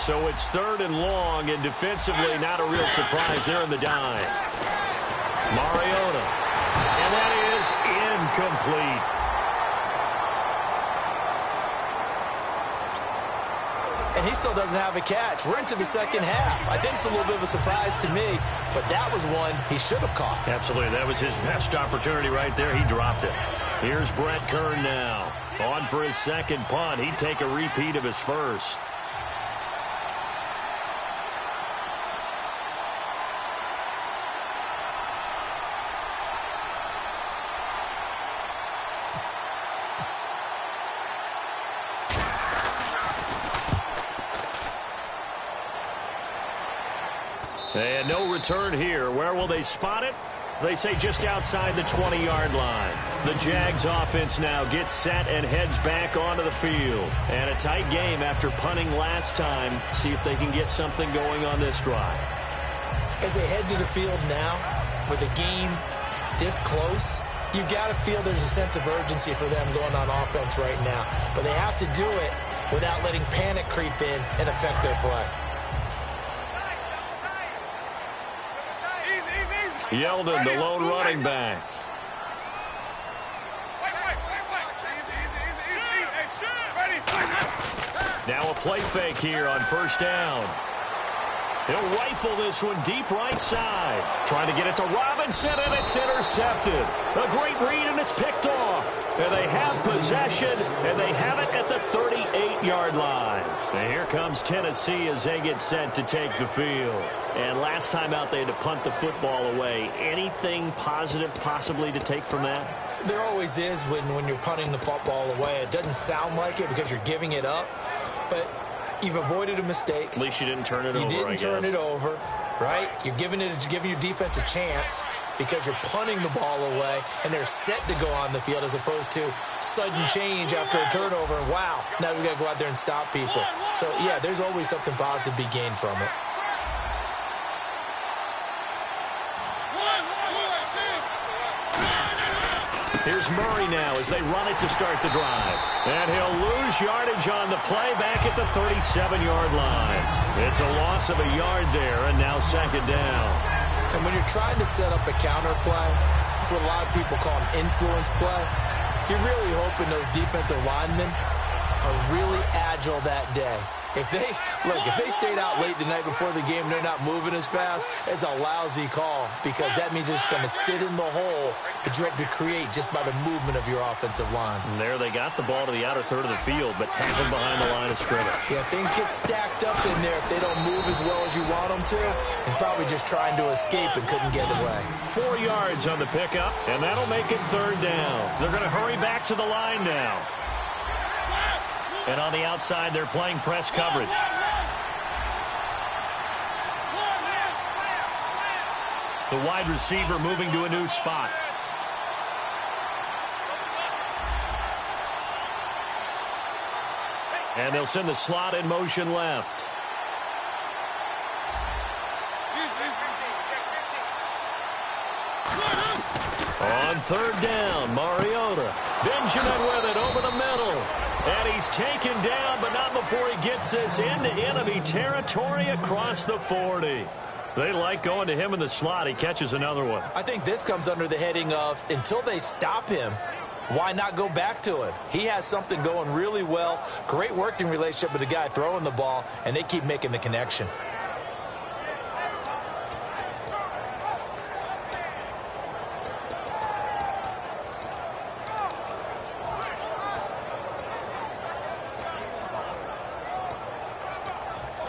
So it's 3rd and long, and defensively not a real surprise there in the dime. Mariota. And that is incomplete. And he still doesn't have a catch. We're into the 2nd half. I think it's a little bit of a surprise to me, but that was one he should have caught. Absolutely. That was his best opportunity right there. He dropped it. Here's Brett Kern now. On for his 2nd punt. He'd take a repeat of his first. And no return here. Where will they spot it? They say just outside the 20-yard line. The Jags offense now gets set and heads back onto the field. And a tight game after punting last time. See if they can get something going on this drive. As they head to the field now, with a game this close, you've got to feel there's a sense of urgency for them going on offense right now. But they have to do it without letting panic creep in and affect their play. Yeldon, the lone running back. Now a play fake here on first down. He'll rifle this one deep right side. Trying to get it to Robinson, and it's intercepted. A great read, and it's picked off. And they have possession, and they have it at the 38-yard line. And here comes Tennessee as they get set to take the field. And last time out, they had to punt the football away. Anything positive possibly to take from that? There always is when you're punting the football away. It doesn't sound like it because you're giving it up, but you've avoided a mistake. At least you didn't turn it over, You didn't turn it over, right? You're giving your defense a chance because you're punting the ball away, and they're set to go on the field as opposed to sudden change after a turnover. And wow, now we got to go out there and stop people. So, yeah, there's always something positive to be gained from it. Here's Murray now as they run it to start the drive. And he'll lose yardage on the play back at the 37-yard line. It's a loss of a yard there, and now second down. And when you're trying to set up a counter play, that's what a lot of people call an influence play. You're really hoping those defensive linemen are really agile that day. If they stayed out late the night before the game, they're not moving as fast, it's a lousy call because that means they're just going to sit in the hole that you have to create just by the movement of your offensive line. And there they got the ball to the outer third of the field, but tackled behind the line of scrimmage. Yeah, things get stacked up in there if they don't move as well as you want them to, and probably just trying to escape and couldn't get away. 4 yards on the pickup, and that'll make it third down. They're going to hurry back to the line now. And on the outside, they're playing press coverage. The wide receiver moving to a new spot. And they'll send the slot in motion left. On third down, Mariota. Benjamin with it over the middle. And he's taken down, but not before he gets this into enemy territory across the 40. They like going to him in the slot. He catches another one. I think this comes under the heading of until they stop him, why not go back to it? He has something going really well. Great working relationship with the guy throwing the ball, and they keep making the connection.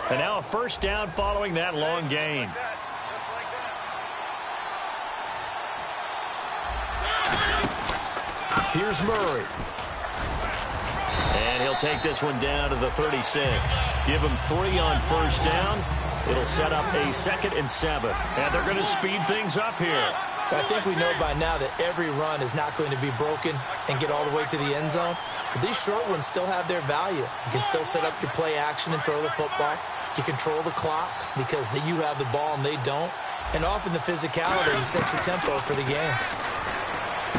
And now a first down following that long gain. Here's Murray. And he'll take this one down to the 36. Give him 3 on first down. It'll set up a 2nd and 7. And they're going to speed things up here. I think we know by now that every run is not going to be broken and get all the way to the end zone. But these short ones still have their value. You can still set up your play action and throw the football. You control the clock because you have the ball and they don't. And often the physicality sets the tempo for the game.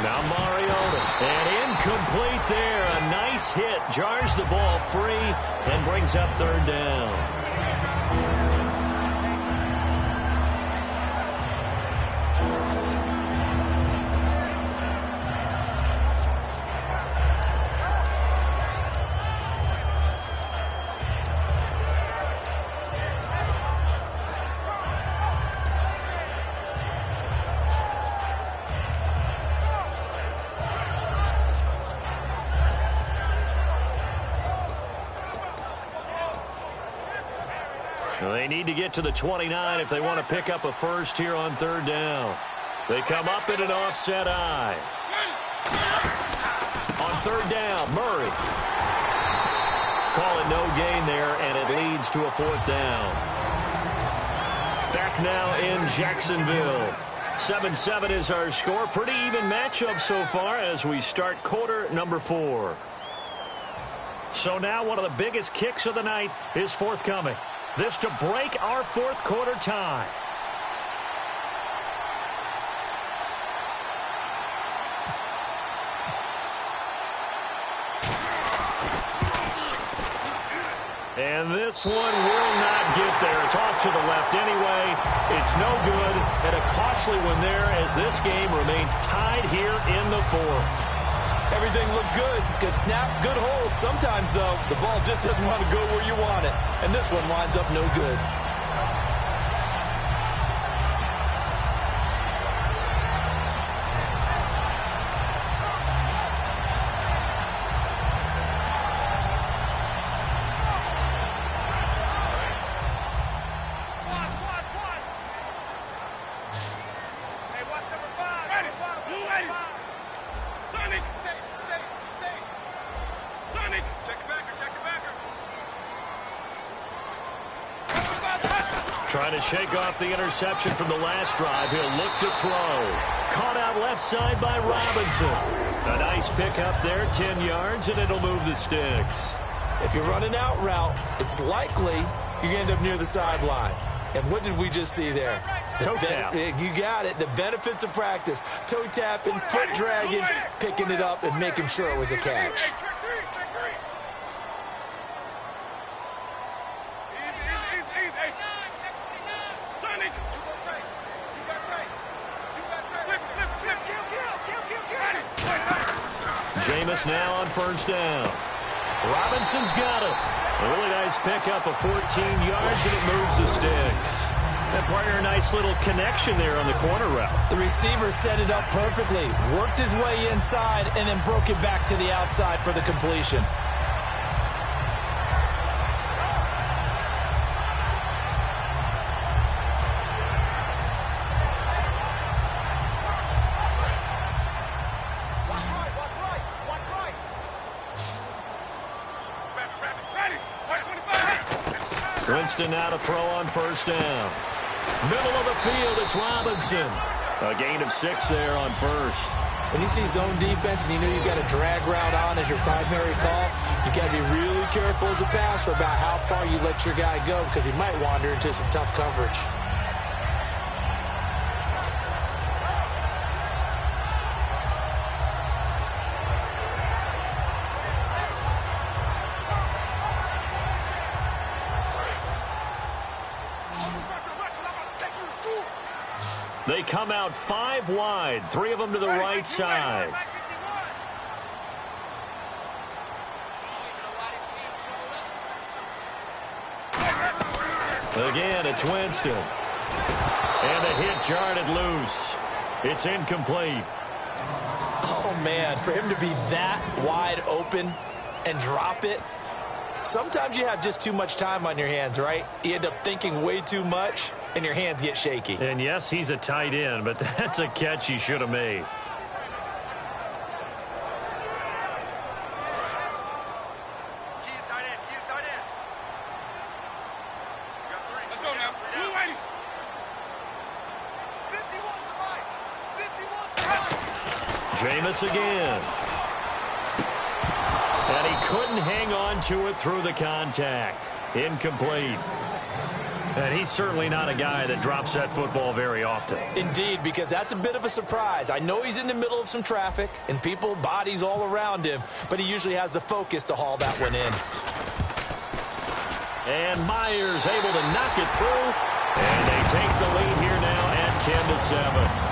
Now Mariota. And incomplete there. A nice hit. Jars the ball free and brings up third down. They need to get to the 29 if they want to pick up a first here on third down. They come up in an offset eye. On third down, Murray. Call it no gain there, and it leads to a 4th down. Back back now in Jacksonville. 7-7 is our score. Pretty even matchup so far as we start quarter number 4. So now one of the biggest kicks of the night is forthcoming. This to break our fourth quarter tie. And this one will not get there. It's off to the left anyway. It's no good. And a costly one there as this game remains tied here in the fourth. Everything looked good. Good snap, good hold. Sometimes, though, the ball just doesn't want to go where you want it. And this one winds up no good. Trying to shake off the interception from the last drive. He'll look to throw. Caught out left side by Robinson. A nice pickup there, 10 yards, and it'll move the sticks. If you're running out route, it's likely you end up near the sideline. And what did we just see there? Toe tap. You got it. The benefits of practice. Toe tapping, foot dragging, picking it up, and making sure it was a catch. Jameis now on first down. Robinson's got it. A really nice pickup of 14 yards, and it moves the sticks. That partner, a nice little connection there on the corner route. The receiver set it up perfectly, worked his way inside, and then broke it back to the outside for the completion. Winston now to throw on first down. Middle of the field, it's Robinson. A gain of 6 there on first. When you see zone defense and you know you've got a drag route on as your primary call, you've got to be really careful as a passer about how far you let your guy go because he might wander into some tough coverage. They come out 5 wide, 3 of them to the right side. Again, it's Winston. And a hit jarred it loose. It's incomplete. Oh, man, for him to be that wide open and drop it, sometimes you have just too much time on your hands, right? You end up thinking way too much, and your hands get shaky. And yes, he's a tight end, but that's a catch he should have made. Let's go now. Blue 80. 51 Jameis again. And he couldn't hang on to it through the contact. Incomplete. And he's certainly not a guy that drops that football very often. Indeed, because that's a bit of a surprise. I know he's in the middle of some traffic and people, bodies all around him, but he usually has the focus to haul that one in. And Myers able to knock it through. And they take the lead here now at 10-7.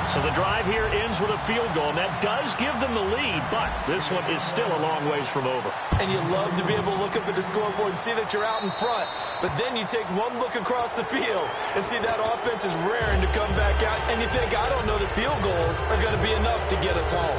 So the drive here ends with a field goal, and that does give them the lead, but this one is still a long ways from over. And you love to be able to look up at the scoreboard and see that you're out in front, but then you take one look across the field and see that offense is raring to come back out, and you think, I don't know that field goals are going to be enough to get us home.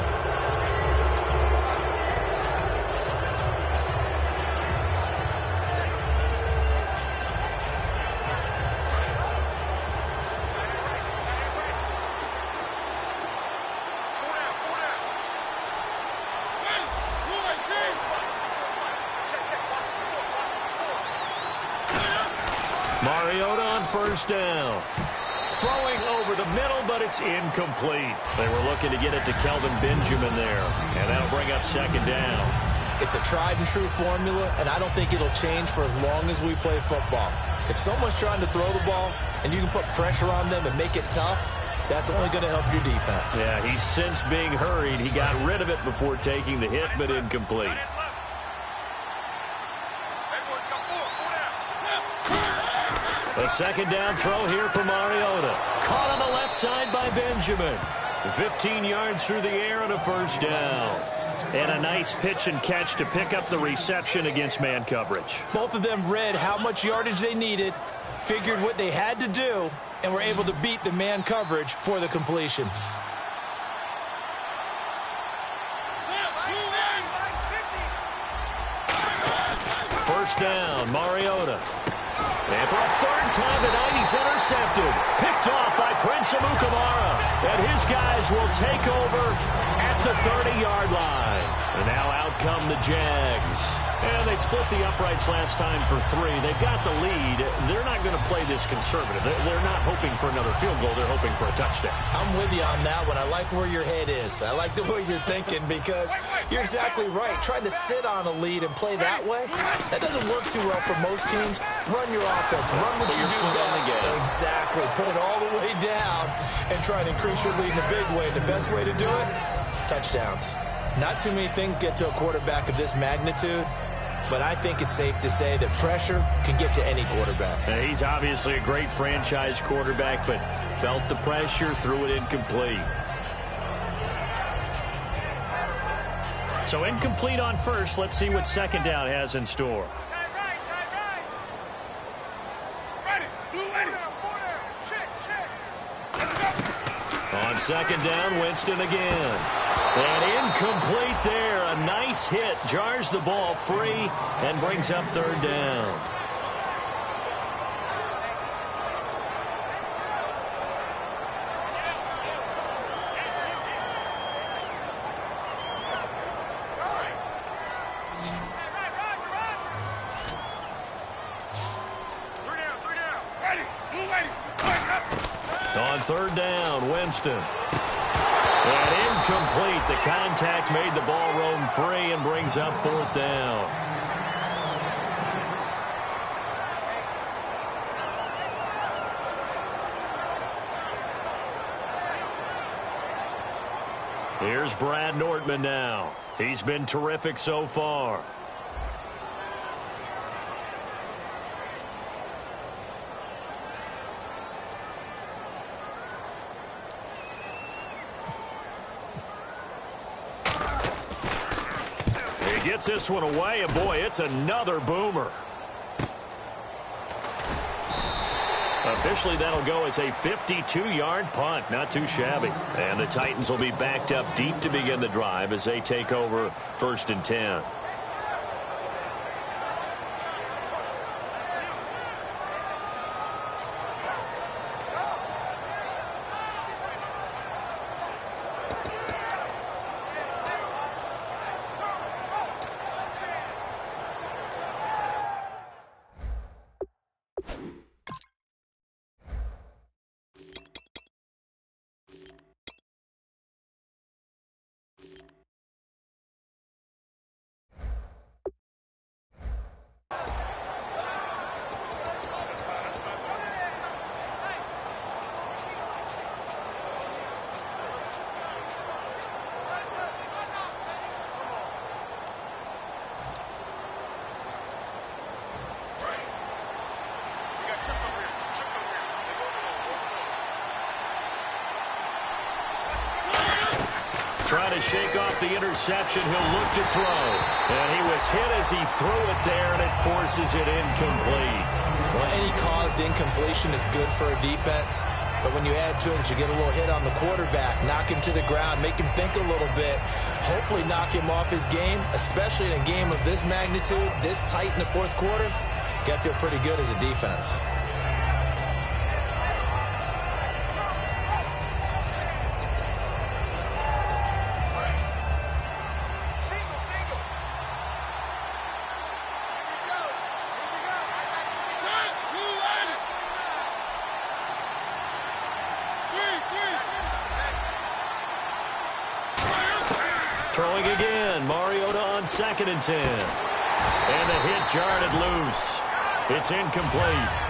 Mariota on first down. Throwing over the middle, but it's incomplete. They were looking to get it to Kelvin Benjamin there, and that'll bring up second down. It's a tried-and-true formula, and I don't think it'll change for as long as we play football. If someone's trying to throw the ball and you can put pressure on them and make it tough, that's only going to help your defense. Yeah, he's since being hurried. He got rid of it before taking the hit, but incomplete. A second down throw here for Mariota. Caught on the left side by Benjamin. 15 yards through the air and a first down. And a nice pitch and catch to pick up the reception against man coverage. Both of them read how much yardage they needed, figured what they had to do, and were able to beat the man coverage for the completion. First down, Mariota. And for a third time tonight, he's intercepted. Picked off by Prince Amukamara. And his guys will take over at the 30-yard line. And now out come the Jags. And they split the uprights last time for 3. They've got the lead. They're not going to play this conservative. They're not hoping for another field goal. They're hoping for a touchdown. I'm with you on that one. I like where your head is. I like the way you're thinking because you're exactly right. Trying to sit on a lead and play that way, that doesn't work too well for most teams. Run your offense. Run what you do best. Exactly. Put it all the way down and try and increase your lead in a big way. The best way to do it, touchdowns. Not too many things get to a quarterback of this magnitude, but I think it's safe to say that pressure can get to any quarterback. Now, he's obviously a great franchise quarterback, but felt the pressure, threw it incomplete. So incomplete on first. Let's see what second down has in store. On second down, Winston again. And incomplete there. A nice hit. Jars the ball free and brings up third down. On third down, Winston. And incomplete. The contact made the ball roam free and brings up fourth down. Here's Brad Nortman now. He's been terrific so far. Gets this one away, and boy, it's another boomer. Officially, that'll go as a 52-yard punt. Not too shabby. And the Titans will be backed up deep to begin the drive as they take over first and 10. Trying to shake off the interception. He'll look to throw. And he was hit as he threw it there, and it forces it incomplete. Well, any caused incompletion is good for a defense. But when you add to it, you get a little hit on the quarterback, knock him to the ground, make him think a little bit, hopefully knock him off his game, especially in a game of this magnitude, this tight in the fourth quarter. Got to feel pretty good as a defense. Throwing again. Mariota on 2nd and 10. And the hit jarred loose. It's incomplete.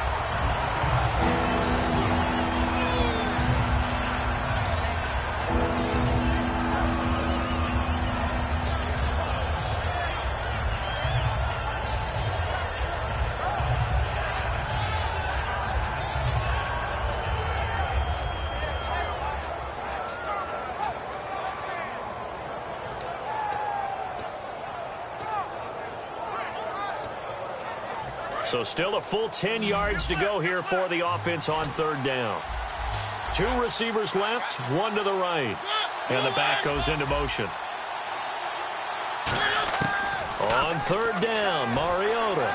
So still a full 10 yards to go here for the offense on 3rd down. 2 receivers left, 1 to the right. And the back goes into motion. On 3rd down, Mariota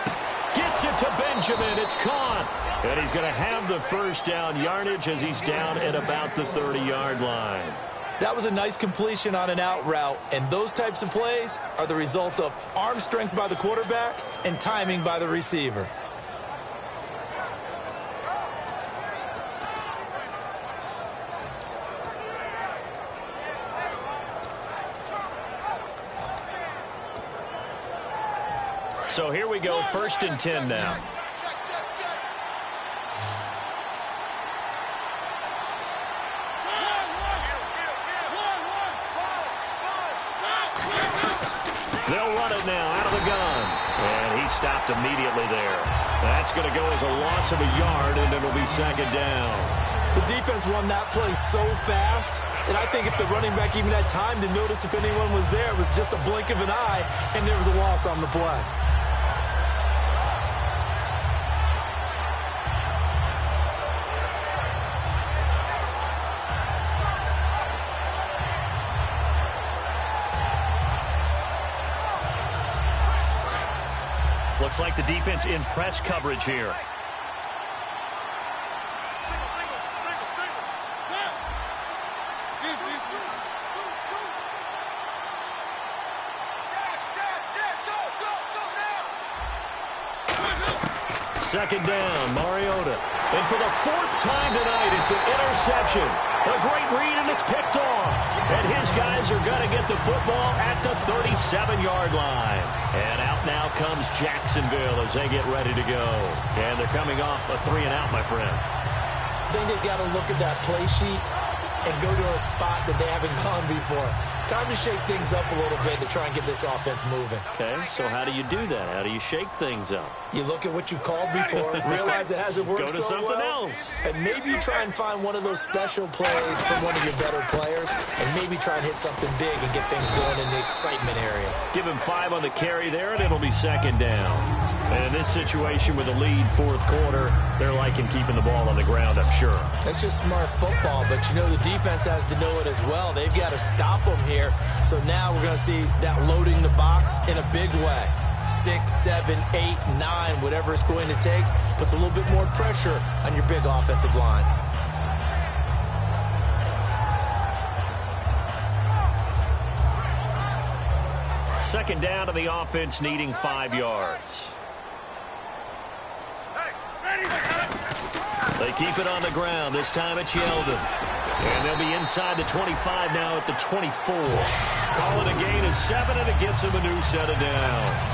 gets it to Benjamin. It's caught. And he's going to have the first down yardage as he's down at about the 30-yard line. That was a nice completion on an out route, and those types of plays are the result of arm strength by the quarterback and timing by the receiver. So here we go, 1st and 10 now. They'll run it now out of the gun. And he stopped immediately there. That's going to go as a loss of a yard, and it'll be 2nd down. The defense won that play so fast that I think if the running back even had time to notice if anyone was there, it was just a blink of an eye, and there was a loss on the play. Looks like the defense in press coverage here. Second down, Mariota. And for the 4th time tonight, it's an interception. A great read, and it's picked off. And his guys are going to get the football at the 37-yard line. And out now comes Jacksonville as they get ready to go. And they're coming off a 3-and-out, my friend. I think they've got to look at that play sheet and go to a spot that they haven't gone before. Time to shake things up a little bit to try and get this offense moving. Okay, so how do you do that? How do you shake things up? You look at what you've called before, realize it hasn't worked so well. Go to something else. And maybe you try and find one of those special plays from one of your better players, and maybe try and hit something big and get things going in the excitement area. Give him 5 on the carry there, and it'll be 2nd down. And in this situation with a lead 4th quarter, they're liking keeping the ball on the ground, I'm sure. That's just smart football, but you know the defense has to know it as well. They've got to stop them here. So now we're going to see that loading the box in a big way. 6, 7, 8, 9, whatever it's going to take, puts a little bit more pressure on your big offensive line. Second down to the offense, needing 5 yards. They keep it on the ground. This time it's Yeldon. And they'll be inside the 25 now at the 24. Call it a gain of 7, and it gets them a new set of downs.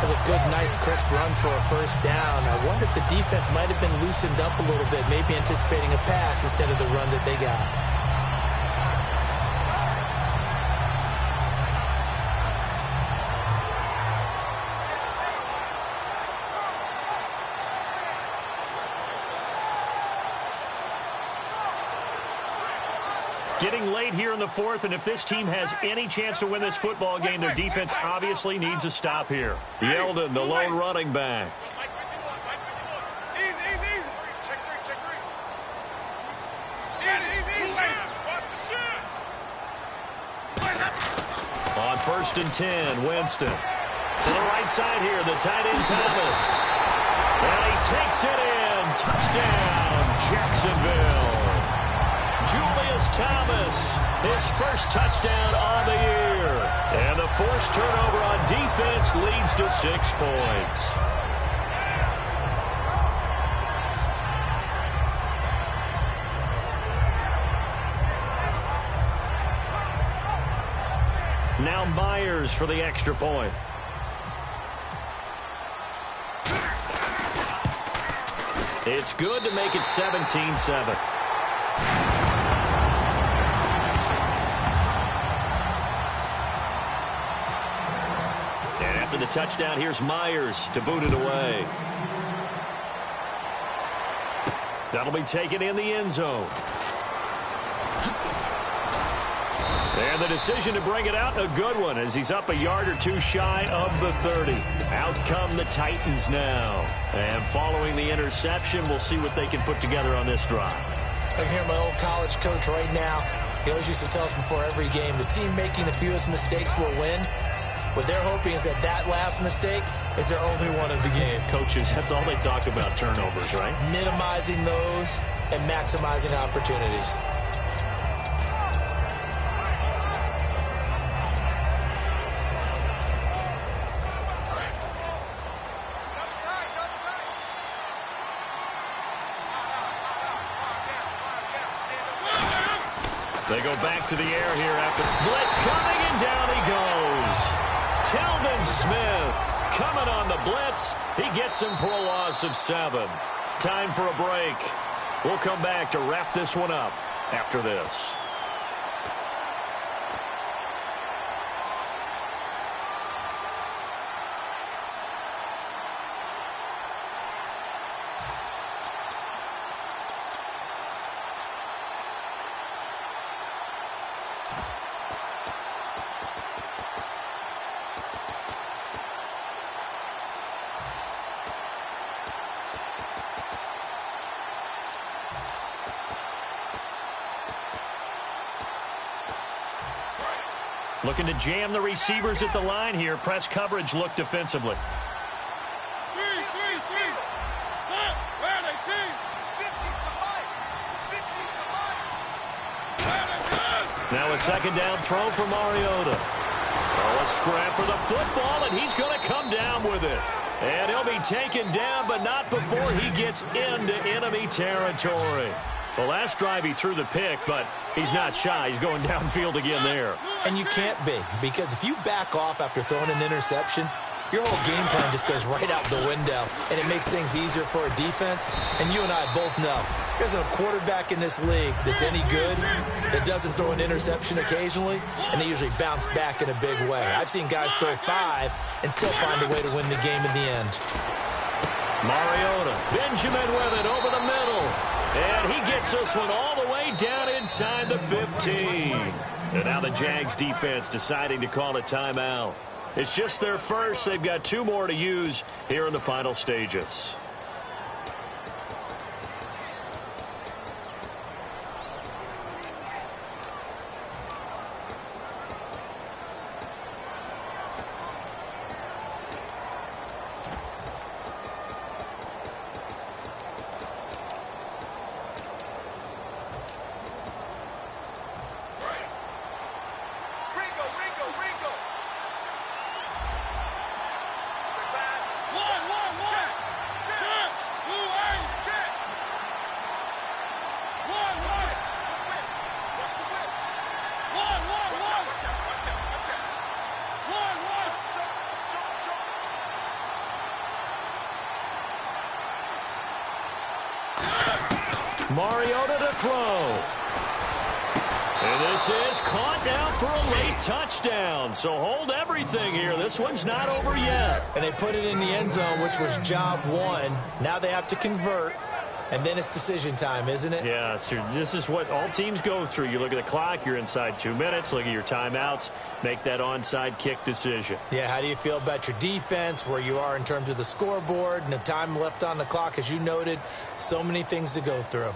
That's a good, nice, crisp run for a first down. I wonder if the defense might have been loosened up a little bit, maybe anticipating a pass instead of the run that they got. Getting late here in the 4th, and if this team has any chance to win this football game, their defense obviously needs a stop here. Yeldon, the lone running back. On 1st and 10, Winston. To the right side here, the tight end Thomas. And he takes it in. Touchdown, Jacksonville. Julius Thomas, his first touchdown on the year. And the forced turnover on defense leads to 6 points. Now Myers for the extra point. It's good to make it 17-7. And after the touchdown, here's Myers to boot it away. That'll be taken in the end zone. And the decision to bring it out, a good one, as he's up a yard or two shy of the 30. Out come the Titans now. And following the interception, we'll see what they can put together on this drive. I can hear my old college coach right now. He always used to tell us before every game, the team making the fewest mistakes will win. What they're hoping is that that last mistake is their only one of the game. Coaches, that's all they talk about, turnovers, right? Minimizing those and maximizing opportunities. They go back to the air here after blitz coming, and down he goes. Tilden Smith coming on the blitz. He gets him for a loss of 7. Time for a break. We'll come back to wrap this one up after this. Looking to jam the receivers at the line here. Press coverage look defensively. Now a second down throw for Mariota. Oh, a scrap for the football, and he's going to come down with it. And he'll be taken down, but not before he gets into enemy territory. The last drive he threw the pick, but he's not shy. He's going downfield again there. And you can't be, because if you back off after throwing an interception, your whole game plan just goes right out the window, and it makes things easier for a defense. And you and I both know there's a quarterback in this league that's any good that doesn't throw an interception occasionally, and they usually bounce back in a big way. I've seen guys throw 5 and still find a way to win the game in the end. Mariota, Benjamin with it over the middle. And he gets this one all the way down inside the 15. And now the Jags defense deciding to call a timeout. It's just their first. They've got 2 more to use here in the final stages. Mariota to throw. And this is caught down for a late touchdown. So hold everything here. This one's not over yet. And they put it in the end zone, which was job 1. Now they have to convert. And then it's decision time, isn't it? Yeah, this is what all teams go through. You look at the clock, you're inside 2 minutes. Look at your timeouts. Make that onside kick decision. Yeah, how do you feel about your defense, where you are in terms of the scoreboard, and the time left on the clock, as you noted? So many things to go through.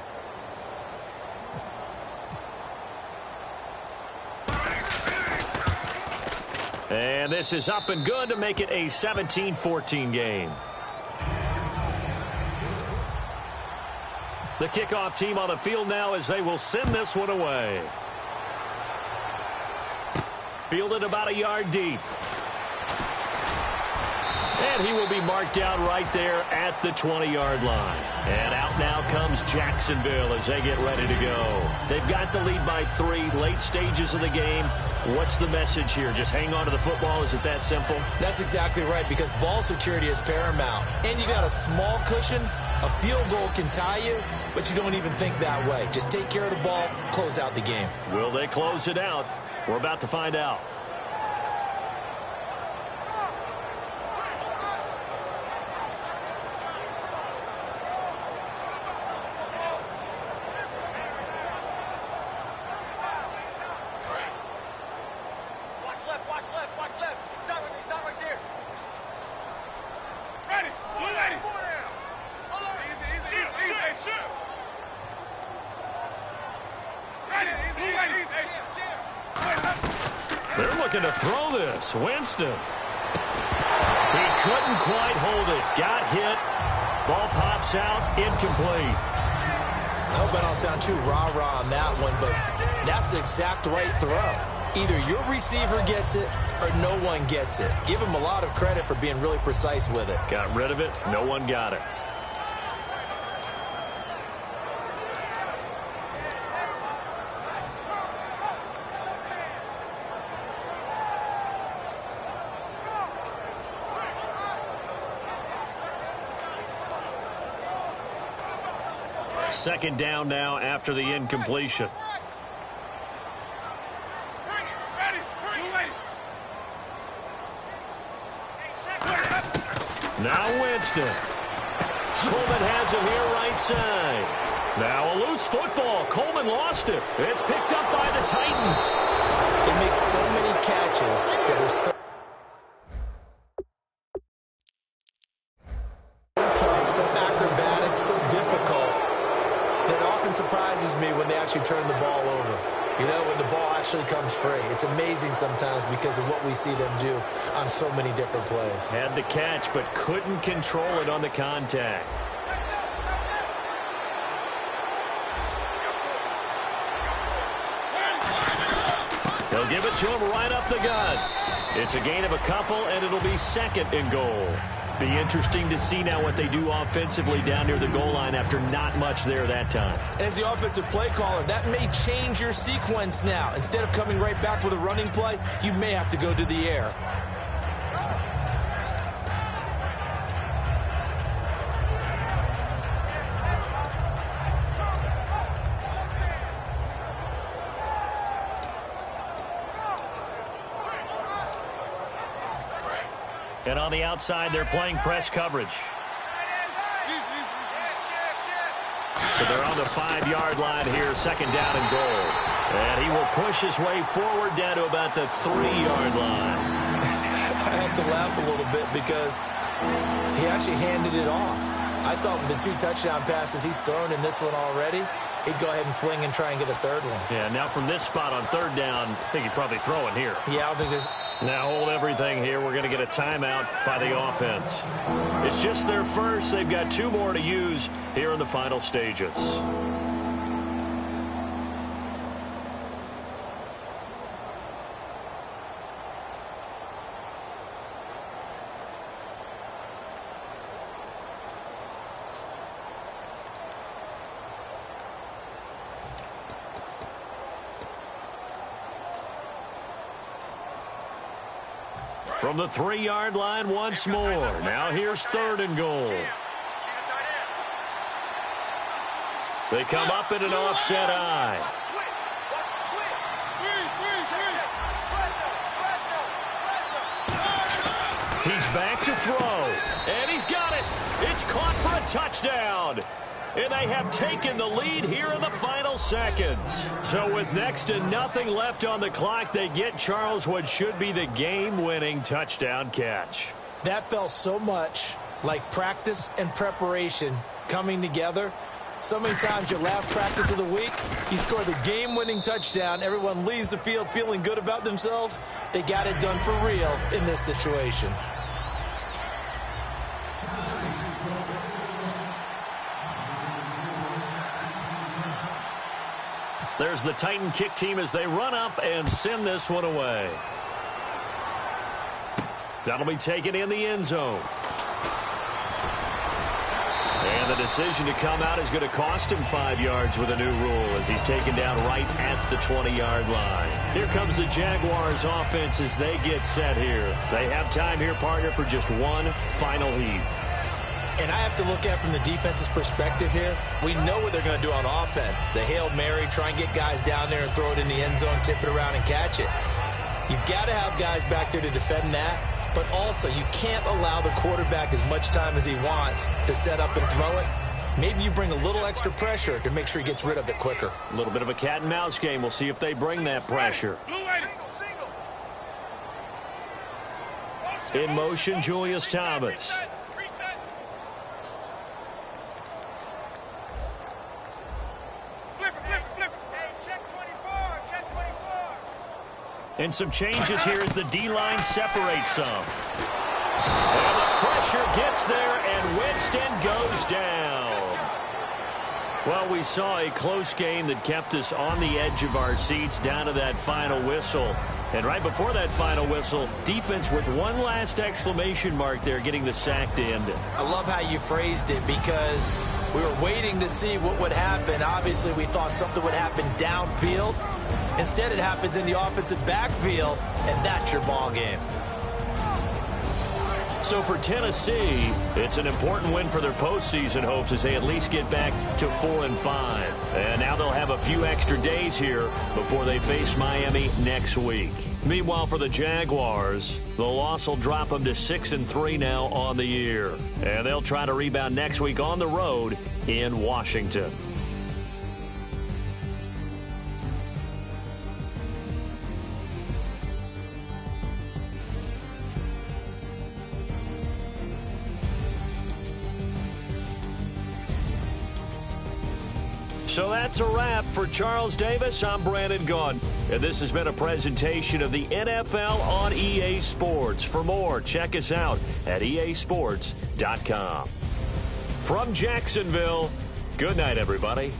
And this is up and good to make it a 17-14 game. The kickoff team on the field now as they will send this one away. Fielded about a yard deep. And he will be marked down right there at the 20-yard line. And out now comes Jacksonville as they get ready to go. They've got the lead by 3, late stages of the game. What's the message here? Just hang on to the football? Is it that simple? That's exactly right, because ball security is paramount. And you got a small cushion. A field goal can tie you, but you don't even think that way. Just take care of the ball, close out the game. Will they close it out? We're about to find out. They're looking to throw this. Winston. He couldn't quite hold it. Got hit. Ball pops out. Incomplete. I hope I don't sound too rah-rah on that one, but that's the exact right throw. Either your receiver gets it or no one gets it. Give him a lot of credit for being really precise with it. Got rid of it. No one got it. Second down now after the incompletion. Now Winston. Coleman has it here right side. Now a loose football. Coleman lost it. It's picked up by the Titans. They make so many catches that are so tough, so acrobatic, so difficult. That often surprises me when they actually turn the ball over. You know, when the ball actually comes free. It's amazing sometimes because of what we see them do on so many different plays. Had the catch, but couldn't control it on the contact. They'll give it to him right up the gut. It's a gain of a couple, and it'll be second and goal. Be interesting to see now what they do offensively down near the goal line after not much there that time. As the offensive play caller, that may change your sequence now. Instead of coming right back with a running play, you may have to go to the air. And on the outside, they're playing press coverage. So they're on the 5-yard line here, second down and goal. And he will push his way forward down to about the 3-yard line. I have to laugh a little bit because he actually handed it off. I thought with the 2 touchdown passes he's thrown in this one already, he'd go ahead and fling and try and get a third one. Yeah, now from this spot on third down, I think he'd probably throw it here. Yeah, I think there's... Now hold everything here. We're going to get a timeout by the offense. It's just their first. They've got 2 more to use here in the final stages. From the 3-yard line once more. Now here's third and goal. They come up in an offset eye. He's back to throw. And he's got it. It's caught for a touchdown. And they have taken the lead here in the final seconds. So with next to nothing left on the clock, they get Charles what should be the game-winning touchdown catch. That felt so much like practice and preparation coming together. So many times your last practice of the week, you score the game-winning touchdown. Everyone leaves the field feeling good about themselves. They got it done for real in this situation. There's the Titan kick team as they run up and send this one away. That'll be taken in the end zone. And the decision to come out is going to cost him 5 yards with a new rule as he's taken down right at the 20-yard line. Here comes the Jaguars offense as they get set here. They have time here, partner, for just one final heave. And I have to look at it from the defense's perspective here. We know what they're going to do on offense. The Hail Mary, try and get guys down there and throw it in the end zone, tip it around and catch it. You've got to have guys back there to defend that. But also, you can't allow the quarterback as much time as he wants to set up and throw it. Maybe you bring a little extra pressure to make sure he gets rid of it quicker. A little bit of a cat and mouse game. We'll see if they bring that pressure. In motion, Julius Thomas. And some changes here as the D-line separates some. And the pressure gets there, and Winston goes down. Well, we saw a close game that kept us on the edge of our seats down to that final whistle. And right before that final whistle, defense with one last exclamation mark there, getting the sack to end it. I love how you phrased it because we were waiting to see what would happen. Obviously, we thought something would happen downfield. Instead, it happens in the offensive backfield, and that's your ball game. So for Tennessee, it's an important win for their postseason hopes as they at least get back to 4-5. And now they'll have a few extra days here before they face Miami next week. Meanwhile, for the Jaguars, the loss will drop them to 6-3 now on the year. And they'll try to rebound next week on the road in Washington. So that's a wrap. For Charles Davis, I'm Brandon Gaudin. And this has been a presentation of the NFL on EA Sports. For more, check us out at easports.com. From Jacksonville, good night, everybody.